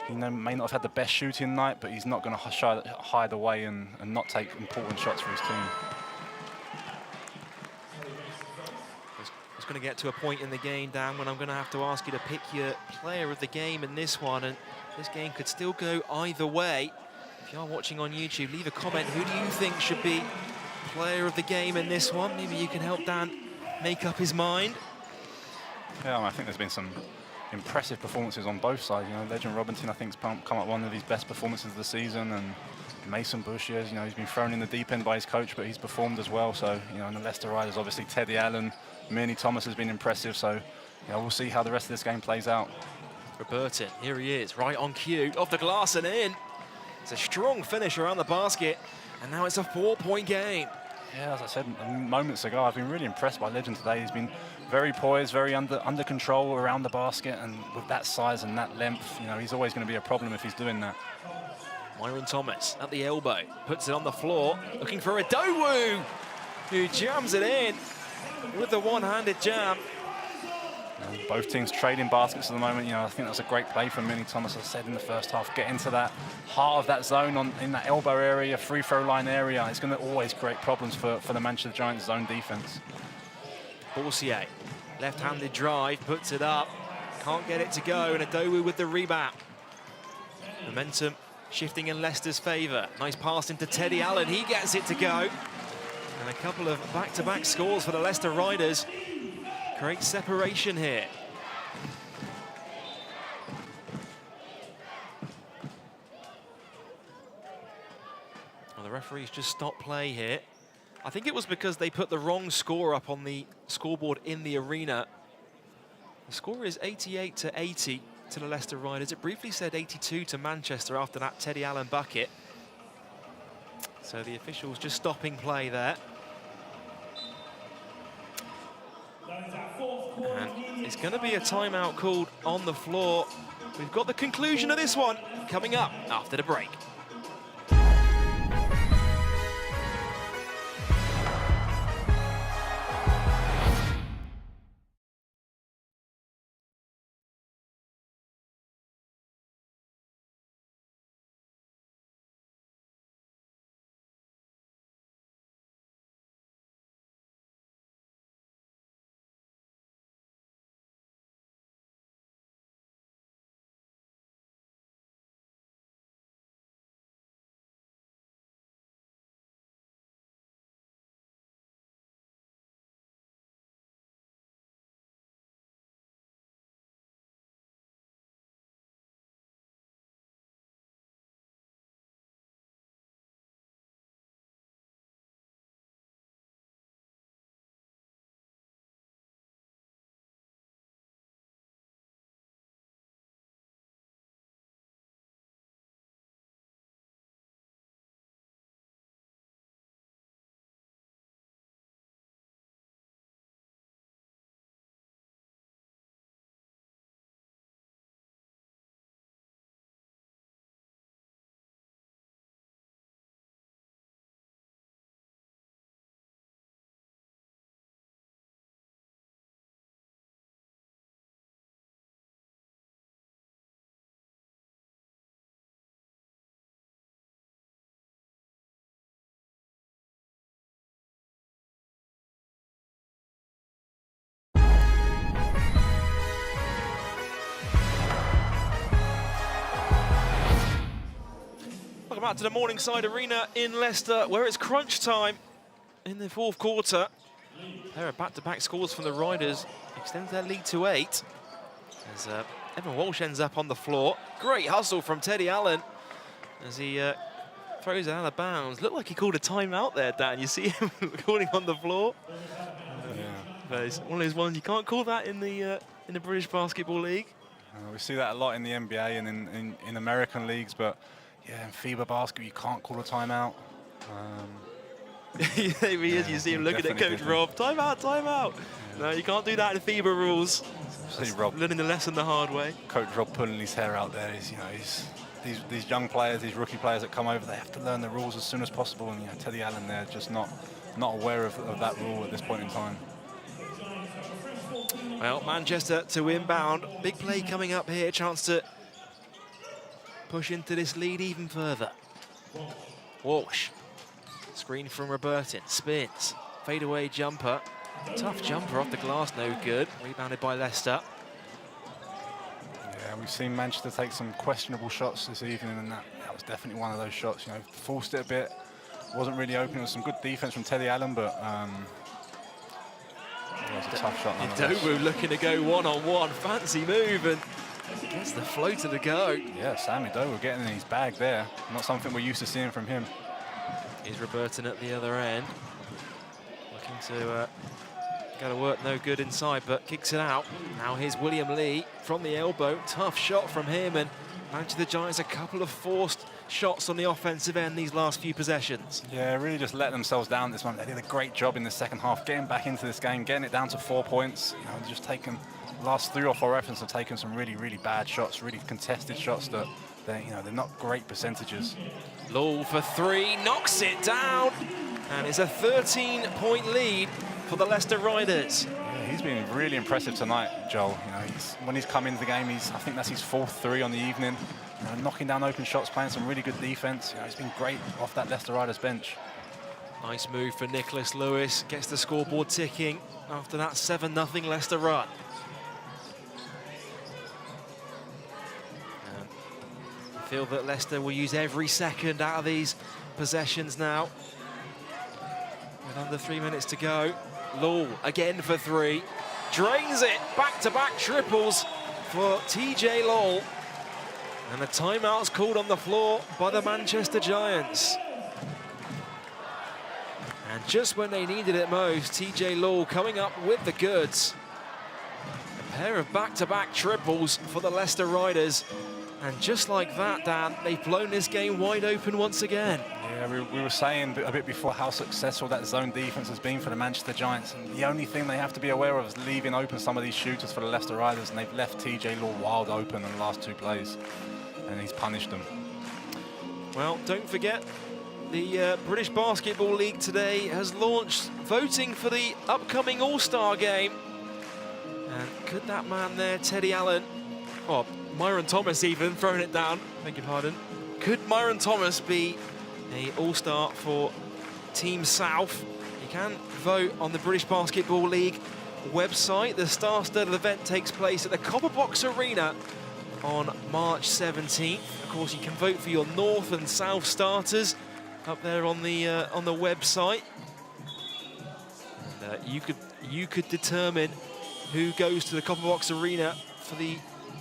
not have had the best shooting night, but he's not going to hide away and not take important shots for his team. It's going to get to a point in the game, Dan, when I'm going to have to ask you to pick your player of the game in this one, and this game could still go either way. If you are watching on YouTube, leave a comment. Who do you think should be player of the game in this one? Maybe you can help Dan make up his mind. Yeah, I think there's been some impressive performances on both sides. You know, Legend Robinson, I think, has come up one of his best performances of the season, and Mason Bush, you know, he's been thrown in the deep end by his coach, but he's performed as well. So, you know, and the Leicester Riders, obviously, Teddy Allen, Mirny Thomas has been impressive. So, you know, we'll see how the rest of this game plays out. Robertin, here he is, right on cue, off the glass and in. It's a strong finish around the basket, and now it's a 4-point game. Yeah, as I said moments ago, I've been really impressed by Legend today. He's been very poised, very under control around the basket, and with that size and that length, you know, he's always going to be a problem if he's doing that. Myron Thomas at the elbow, puts it on the floor, looking for Idowu, who jams it in with the one-handed jam. Both teams trading baskets at the moment. You know, I think that's a great play from Mirny Thomas, as I said in the first half. Get into that heart of that zone in that elbow area, free throw line area. It's going to always create problems for the Manchester Giants' zone defense. Borsier, left-handed drive, puts it up, can't get it to go, and Idowu with the rebound. Momentum shifting in Leicester's favour. Nice pass into Teddy Allen, he gets it to go. And a couple of back-to-back scores for the Leicester Riders. Great separation here. Well, the referees just stopped play here. I think it was because they put the wrong score up on the scoreboard in the arena. The score is 88-80 to the Leicester Riders. It briefly said 82 to Manchester after that Teddy Allen bucket. So the officials just stopping play there. And it's going to be a timeout called on the floor. We've got the conclusion of this one coming up after the break. back to the Morningside Arena in Leicester, where it's crunch time in the fourth quarter. There are back-to-back scores from the Riders, extends their lead to 8. As Evan Walsh ends up on the floor. Great hustle from Teddy Allen as he throws it out of bounds. Looked like he called a timeout there, Dan. You see him calling on the floor. Yeah. But it's one of those ones you can't call that in the British Basketball League. We see that a lot in the NBA and in American leagues, but yeah, in FIBA basketball you can't call a timeout. He is. You see him looking at Coach Rob. Timeout, timeout. Yeah. No, you can't do that in the FIBA rules. See Rob learning the lesson the hard way. Coach Rob pulling his hair out there. These young players, these rookie players that come over, they have to learn the rules as soon as possible. And Teddy Allen there just not aware of that rule at this point in time. Well, Manchester to inbound. Big play coming up here. Chance to push into this lead even further. Walsh. Screen from Robertin. Spins. Fadeaway jumper. Tough jumper off the glass, no good. Rebounded by Leicester. Yeah, we've seen Manchester take some questionable shots this evening, and that was definitely one of those shots. Forced it a bit. Wasn't really open. It was some good defense from Teddy Allen, but it was a tough shot. Idowu looking to go one-on-one. Fancy move, and gets the floater to go. Yeah, Sam Idowu getting in his bag there. Not something we're used to seeing from him. He's Robertin at the other end. Looking to go to work, no good inside, but kicks it out. Now here's William Lee from the elbow. Tough shot from him, and Manchester Giants a couple of forced shots on the offensive end these last few possessions. Yeah, really just let themselves down this one. They did a great job in the second half, getting back into this game, getting it down to 4 points. Just taking the last 3 or 4 references have taken some really, really bad shots, really contested shots that they're not great percentages. Lowell for 3, knocks it down, and it's a 13-point lead for the Leicester Riders. Yeah, he's been really impressive tonight, Joel. When he's come into the game, I think that's his 4th 3 on the evening. Knocking down open shots, playing some really good defense. He's been great off that Leicester Riders bench. Nice move for Nicholas Lewis. Gets the scoreboard ticking after that 7-0 Leicester run. I feel that Leicester will use every second out of these possessions now. With under 3 minutes to go. Lowell again for 3. Drains it. Back-to-back triples for TJ Lowell. And the timeout's called on the floor by the Manchester Giants. And just when they needed it most, TJ Lowell coming up with the goods. A pair of back-to-back triples for the Leicester Riders. And just like that, Dan, they've blown this game wide open once again. Yeah, we were saying a bit before how successful that zone defense has been for the Manchester Giants. And the only thing they have to be aware of is leaving open some of these shooters for the Leicester Riders, and they've left TJ Lowell wide open in the last 2 plays. And he's punished them. Well, don't forget, the British Basketball League today has launched voting for the upcoming All-Star game. And could that man there, Teddy Allen, or Myron Thomas even, throwing it down, beg your pardon. Could Myron Thomas be an All-Star for Team South? You can vote on the British Basketball League website. The star-studded event takes place at the Copper Box Arena on March 17th. Of course, you can vote for your North and South starters up there on the website. And you could determine who goes to the Copper Box Arena for the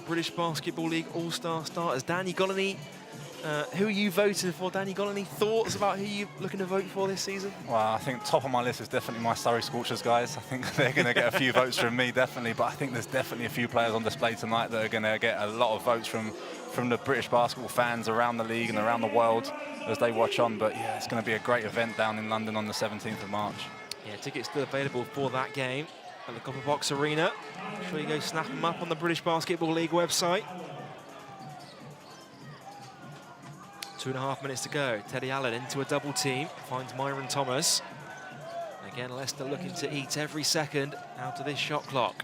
British Basketball League All-Star starters. Dan, you got any? Who are you voting for, Dan? You got any thoughts about who you're looking to vote for this season? Well, I think top of my list is definitely my Surrey Scorchers guys. I think they're going to get a few votes from me, definitely. But I think there's definitely a few players on display tonight that are going to get a lot of votes from the British basketball fans around the league and around the world as they watch on. But yeah, it's going to be a great event down in London on the 17th of March. Yeah, tickets still available for that game at the Copper Box Arena. Make sure you go snap them up on the British Basketball League website. 2.5 minutes to go. Teddy Allen into a double team, finds Myron Thomas. Again, Leicester looking to eat every second out of this shot clock.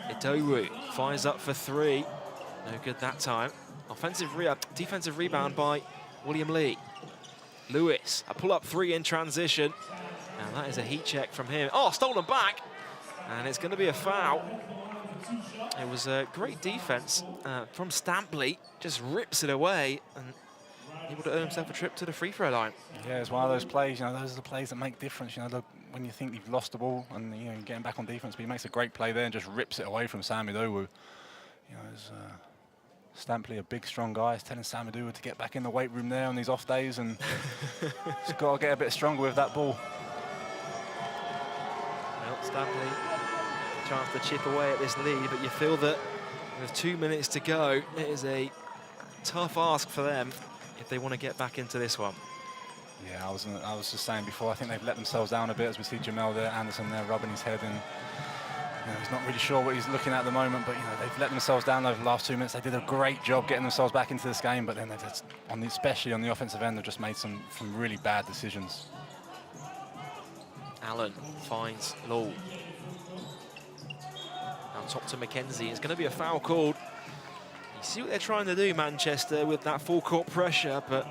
Idowu fires up for 3. No good that time. Defensive rebound by William Lee. Lewis, a pull-up 3 in transition. And that is a heat check from him. Oh, stolen back. And it's going to be a foul. It was a great defense from Stampley. Just rips it away. And able to earn himself a trip to the free throw line. Yeah, it's one of those plays, you know, those are the plays that make difference. You know, when you think you've lost the ball and, you know, you're getting back on defense, but he makes a great play there and just rips it away from Samidowu. You know, it's Stampley, a big, strong guy, is telling Samidowu to get back in the weight room there on these off days, and he's got to get a bit stronger with that ball. Well, Stampley, chance to chip away at this lead, but you feel that with 2 minutes to go, it is a tough ask for them if they want to get back into this one. Yeah, I was just saying before, I think they've let themselves down a bit, as we see Jamel there, Anderson there rubbing his head, and you know, he's not really sure what he's looking at the moment, but you know, they've let themselves down over the last 2 minutes. They did a great job getting themselves back into this game, but then they've just, especially on the offensive end, they've just made some really bad decisions. Allen finds Low. Now top to Mackenzie. It's going to be a foul called. You see what they're trying to do, Manchester, with that full court pressure, but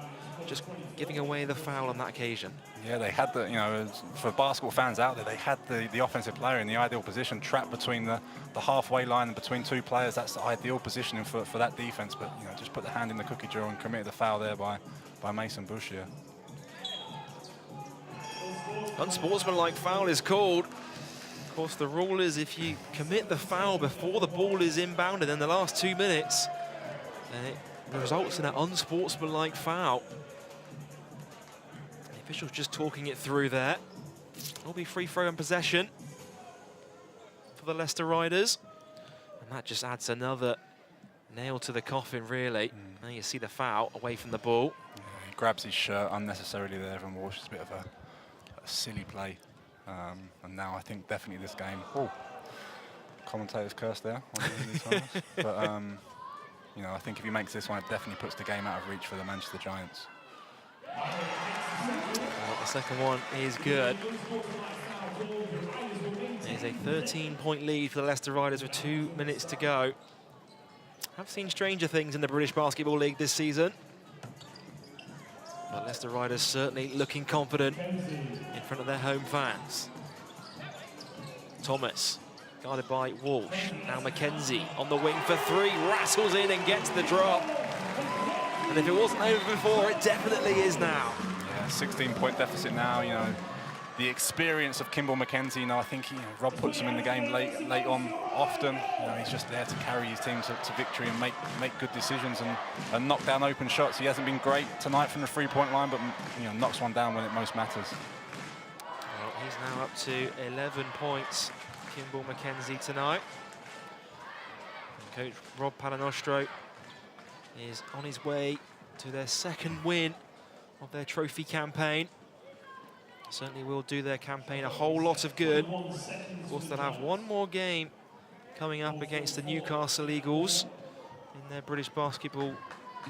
just giving away the foul on that occasion. Yeah, they had the, you know, for basketball fans out there, they had the offensive player in the ideal position, trapped between the halfway line and between two players. That's the ideal positioning for that defense, but, you know, just put the hand in the cookie jar and committed the foul there by Mason Bouchier. Unsportsmanlike foul is called. Of course, the rule is if you commit the foul before the ball is inbounded in the last 2 minutes, then it results in an unsportsmanlike foul. The official's just talking it through there. It'll be free throw and possession for the Leicester Riders. And that just adds another nail to the coffin, really. Now you see the foul away from the ball. Yeah, he grabs his shirt unnecessarily there from Walsh. It's a bit of a silly play. And now I think definitely this game. Oh, commentator's curse there. But you know, I think if he makes this one, it definitely puts the game out of reach for the Manchester Giants. Well, the second one is good. There's a 13-point lead for the Leicester Riders with 2 minutes to go. I've seen stranger things in the British Basketball League this season. But Leicester Riders certainly looking confident in front of their home fans. Thomas, guarded by Walsh. Now Mackenzie on the wing for three, rattles in and gets the drop. And if it wasn't over before, it definitely is now. Yeah, 16-point deficit now, you know. The experience of Kimball Mackenzie, you know, I think Rob puts him in the game late on often. You know, he's just there to carry his team to victory and make good decisions and knock down open shots. He hasn't been great tonight from the three-point line, but, you know, knocks one down when it most matters. Well, he's now up to 11 points, Kimball Mackenzie tonight. And coach Rob Palinostro is on his way to their second win of their trophy campaign. Certainly will do their campaign a whole lot of good. Of course, they'll have one more game coming up against the Newcastle Eagles in their British Basketball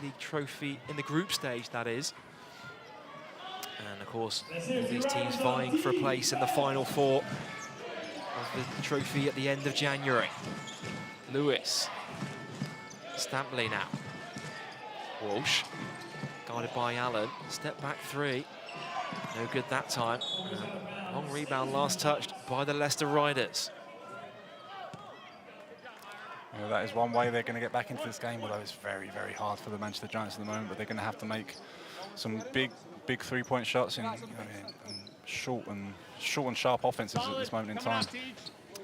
League trophy in the group stage, that is. And of course, all these teams vying for a place in the final four of the trophy at the end of January. Lewis, Stampley now. Walsh, guarded by Allen, step back three. No good that time. Long rebound, last touched by the Leicester Riders. You know, that is one way they're going to get back into this game, although it's very, very hard for the Manchester Giants at the moment, but they're going to have to make some big three-point shots in, in short and sharp offenses at this moment in time.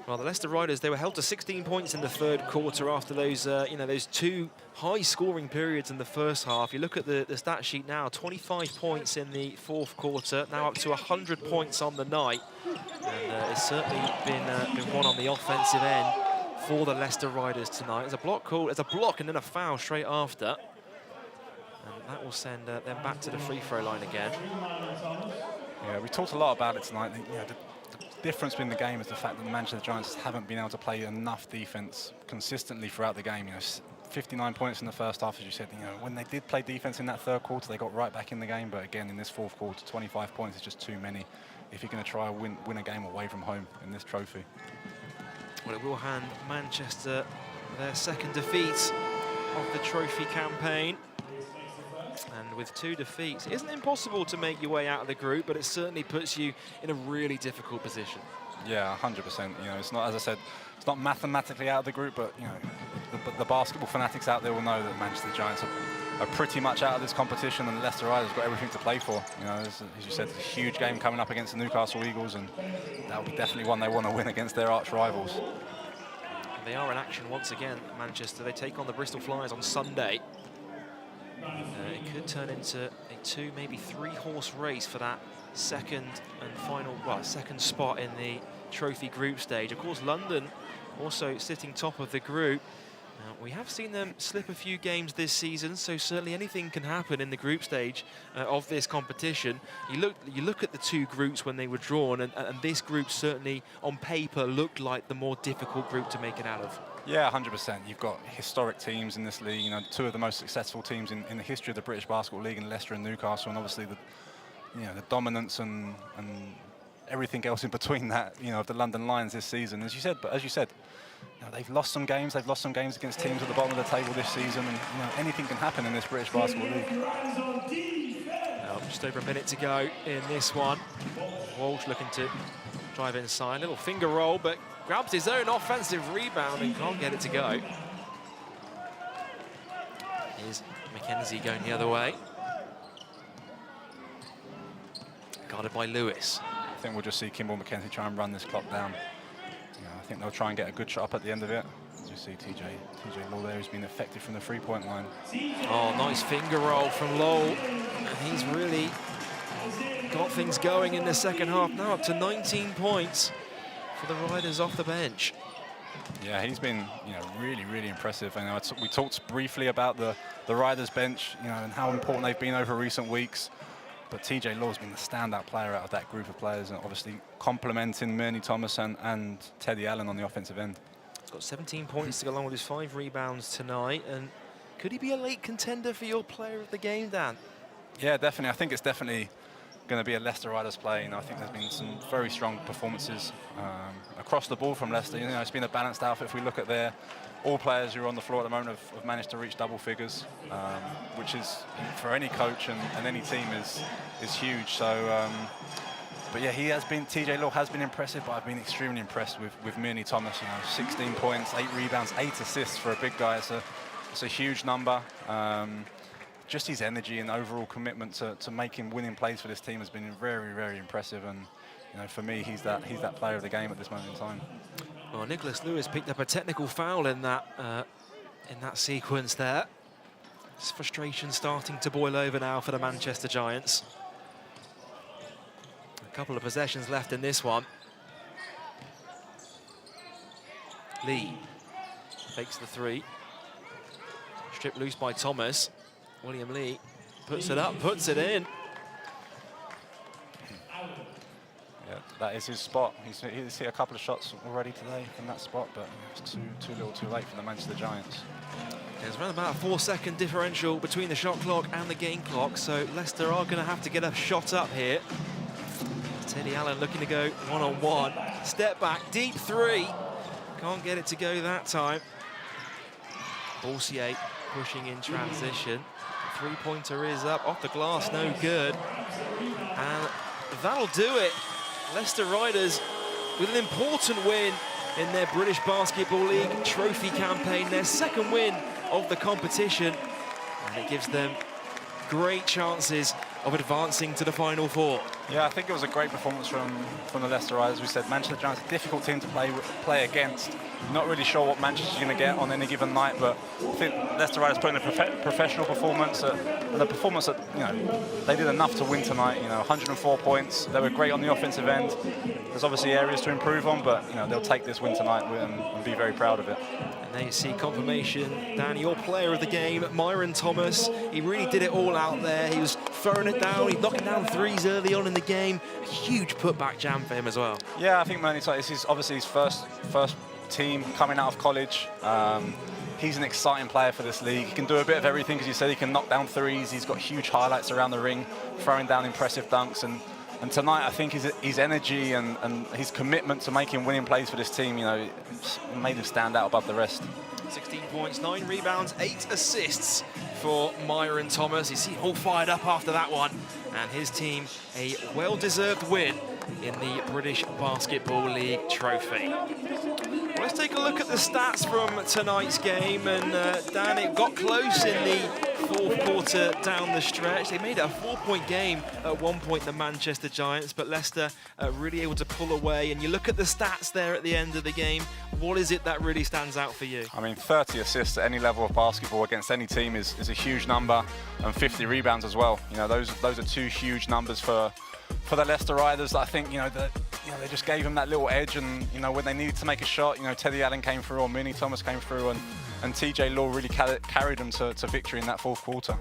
Well, the Leicester Riders, they were held to 16 points in the third quarter after those, those two high-scoring periods in the first half. You look at the stat sheet now, 25 points in the fourth quarter, now up to 100 points on the night. And it's certainly been won on the offensive end for the Leicester Riders tonight. There's a block call, there's a block and then a foul straight after. And that will send them back to the free throw line again. Yeah, we talked a lot about it tonight. The difference in the game is the fact that the Manchester Giants haven't been able to play enough defense consistently throughout the game. 59 points in the first half, as you said. When they did play defense in that third quarter, they got right back in the game. But again, in this fourth quarter, 25 points is just too many if you're going to try and win a game away from home in this trophy. Well, it will hand Manchester their second defeat of the trophy campaign. And with 2 defeats, it isn't impossible to make your way out of the group, but it certainly puts you in a really difficult position. Yeah, 100%. You know, it's not, as I said, it's not mathematically out of the group, but you know, the basketball fanatics out there will know that Manchester Giants are pretty much out of this competition, and the Leicester Riders have got everything to play for. You know, as you said, it's a huge game coming up against the Newcastle Eagles, and that'll be definitely one they want to win against their arch rivals. They are in action once again, Manchester. They take on the Bristol Flyers on Sunday. It could turn into a 2, maybe 3-horse race for that second and final, well, second spot in the trophy group stage. Of course, London also sitting top of the group. We have seen them slip a few games this season, so certainly anything can happen in the group stage of this competition. You look at the two groups when they were drawn, and this group certainly on paper looked like the more difficult group to make it out of. Yeah, 100%. You've got historic teams in this league. You know, two of the most successful teams in the history of the British Basketball League, in Leicester and Newcastle, and obviously the dominance and everything else in between that, you know, of the London Lions this season. As you said, you know, they've lost some games. They've lost some games against teams at the bottom of the table this season, and you know, anything can happen in this British Basketball League. Just over a minute to go in this one. Walsh looking to drive inside, little finger roll, but grabs his own offensive rebound and can't get it to go. Here's McKenzie going the other way. Guarded by Lewis. I think we'll just see Kimball McKenzie try and run this clock down. You know, I think they'll try and get a good shot up at the end of it. As you see TJ Law there, who's been effective from the three-point line. Oh, nice finger roll from Lowell. And he's really got things going in the second half. Now up to 19 points for the Riders off the bench. Yeah, he's been, you know, really, really impressive. I know we talked briefly about the Riders bench, you know, and how important they've been over recent weeks. But TJ Law's been the standout player out of that group of players, and obviously complementing Murney Thomas and Teddy Allen on the offensive end. He's got 17 points to go along with his 5 rebounds tonight. And could he be a late contender for your player of the game, Dan? Yeah, definitely. I think it's definitely going to be a Leicester Riders play. You know, I think there's been some very strong performances across the board from Leicester. You know, it's been a balanced outfit. If we look at all players who are on the floor at the moment have managed to reach double figures, which is, for any coach and any team, is huge. So, but yeah, TJ Law has been impressive, but I've been extremely impressed with Murney Thomas. You know, 16 points, 8 rebounds, 8 assists for a big guy. It's a huge number. Just his energy and overall commitment to making winning plays for this team has been very, very impressive. And you know, for me, he's that player of the game at this moment in time. Well, Nicholas Lewis picked up a technical foul in that sequence there. It's frustration starting to boil over now for the Manchester Giants. A couple of possessions left in this one. Lee fakes the 3. Stripped loose by Thomas. William Lee puts it up, puts it in. Yeah, that is his spot. He's hit a couple of shots already today from that spot, but it's too little too late for the Manchester Giants. There's around about a 4-second differential between the shot clock and the game clock, so Leicester are going to have to get a shot up here. Teddy Allen looking to go one-on-one. Step back, deep 3. Can't get it to go that time. Borsier pushing in transition. Three-pointer is up, off the glass, no good. And that'll do it. Leicester Riders with an important win in their British Basketball League trophy campaign, their second win of the competition. And it gives them great chances of advancing to the Final Four. Yeah, I think it was a great performance from the Leicester Riders. We said Manchester Giants, a difficult team to play against. Not really sure what Manchester's going to get on any given night, but I think Leicester Riders put in a professional performance, and a performance that, you know, they did enough to win tonight. You know, 104 points. They were great on the offensive end. There's obviously areas to improve on, but you know, they'll take this win tonight and be very proud of it. And there you see confirmation. Dan, your player of the game, Myron Thomas. He really did it all out there. He was throwing it down. He's knocking down 3s early on in the game. A huge putback jam for him as well. Yeah, I think Murney, this is obviously his first team coming out of college. He's an exciting player for this league. He can do a bit of everything, because you said he can knock down 3s. He's got huge highlights around the ring, throwing down impressive dunks. And tonight, I think his energy and his commitment to making winning plays for this team, you know, made him stand out above the rest. 16 points, 9 rebounds, 8 assists for Myron Thomas. He's all fired up after that one. And his team, a well-deserved win in the British Basketball League trophy. Well, let's take a look at the stats from tonight's game, and Dan, it got close in the fourth quarter down the stretch. They made it a 4-point game at one point, the Manchester Giants, but Leicester really able to pull away. And you look at the stats there at the end of the game, what is it that really stands out for you? I mean, 30 assists at any level of basketball against any team is a huge number, and 50 rebounds as well. You know, those are two huge numbers for the Leicester Riders. I think, they just gave them that little edge, and when they needed to make a shot, Teddy Allen came through, or Minnie Thomas came through, and TJ Law really carried them to victory in that fourth quarter.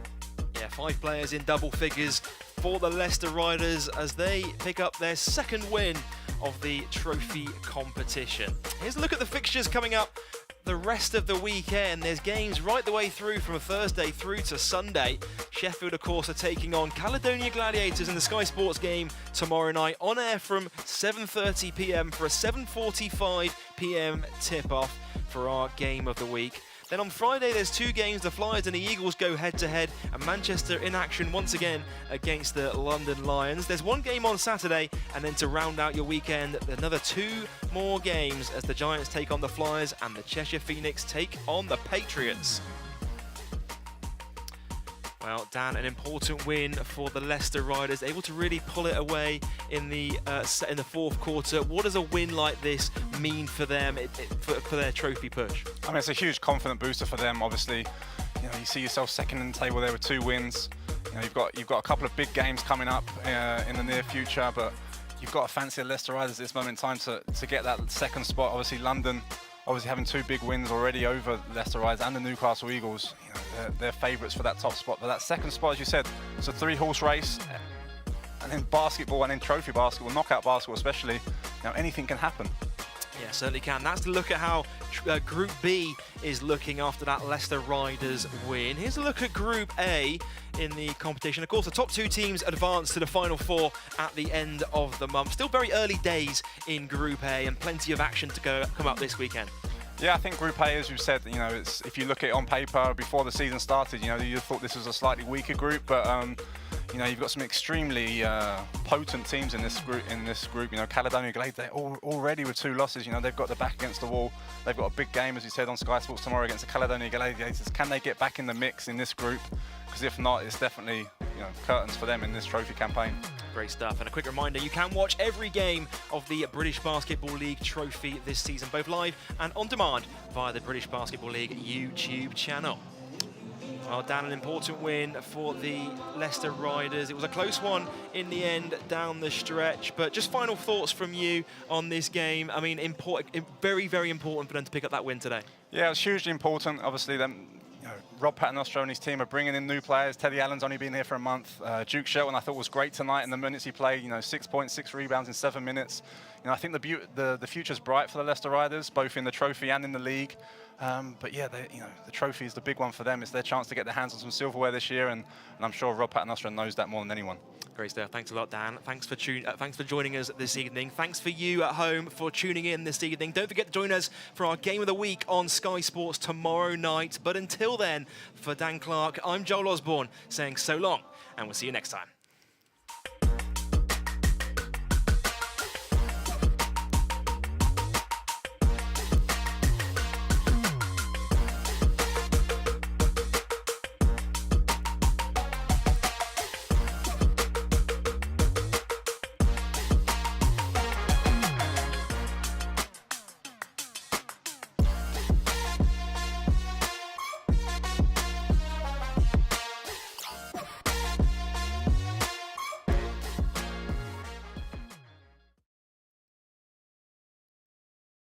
Yeah, 5 players in double figures for the Leicester Riders as they pick up their second win of the trophy competition. Here's a look at the fixtures coming up the rest of the weekend. There's games right the way through from Thursday through to Sunday. Sheffield, of course, are taking on Caledonia Gladiators in the Sky Sports game tomorrow night, on air from 7:30 p.m. for a 7:45 p.m. tip-off for our game of the week. Then on Friday, there's 2 games. The Flyers and the Eagles go head-to-head, and Manchester in action once again against the London Lions. There's 1 game on Saturday, and then to round out your weekend, another 2 more games as the Giants take on the Flyers and the Cheshire Phoenix take on the Patriots. Well, Dan, an important win for the Leicester Riders, able to really pull it away in the fourth quarter. What does a win like this mean for them, for their trophy push? I mean, it's a huge confident booster for them. Obviously, you see yourself second in the table there with 2 wins. You've got a couple of big games coming up in the near future, but you've got to fancy the Leicester Riders at this moment in time to get that second spot. Obviously, London, having 2 big wins already over Leicester Riders and the Newcastle Eagles. They're favourites for that top spot. But that second spot, as you said, it's a 3-horse race. And in basketball, and in trophy basketball, knockout basketball especially, anything can happen. Yeah, certainly can. That's to look at how Group B is looking after that Leicester Riders win. Here's a look at Group A in the competition. Of course, the top 2 teams advance to the Final 4 at the end of the month. Still very early days in Group A, and plenty of action to come up this weekend. Yeah, I think Group A, as you said, if you look at it on paper before the season started, you thought this was a slightly weaker group, but you've got some extremely potent teams in this group. Caledonia Gladiators, already with 2 losses. They've got their back against the wall. They've got a big game, as you said, on Sky Sports tomorrow against the Caledonia Gladiators. Can they get back in the mix in this group? Because if not, it's definitely curtains for them in this trophy campaign. Great stuff. And a quick reminder, you can watch every game of the British Basketball League trophy this season, both live and on demand via the British Basketball League YouTube channel. Well, Dan, an important win for the Leicester Riders. It was a close one in the end down the stretch, but just final thoughts from you on this game. I mean, very, very important for them to pick up that win today. Yeah, it's hugely important. Obviously, Rob Paternoster and his team are bringing in new players. Teddy Allen's only been here for a month. Duke Shelton, I thought, was great tonight in the minutes he played. 6 points, 6 rebounds in 7 minutes. I think the future's bright for the Leicester Riders, both in the trophy and in the league. But yeah, the trophy is the big one for them. It's their chance to get their hands on some silverware this year, and I'm sure Rob Paternoster knows that more than anyone. Great stuff. Thanks a lot, Dan. Thanks for joining us this evening. Thanks for you at home for tuning in this evening. Don't forget to join us for our Game of the Week on Sky Sports tomorrow night. But until then, for Dan Clark, I'm Joel Osborne saying so long, and we'll see you next time.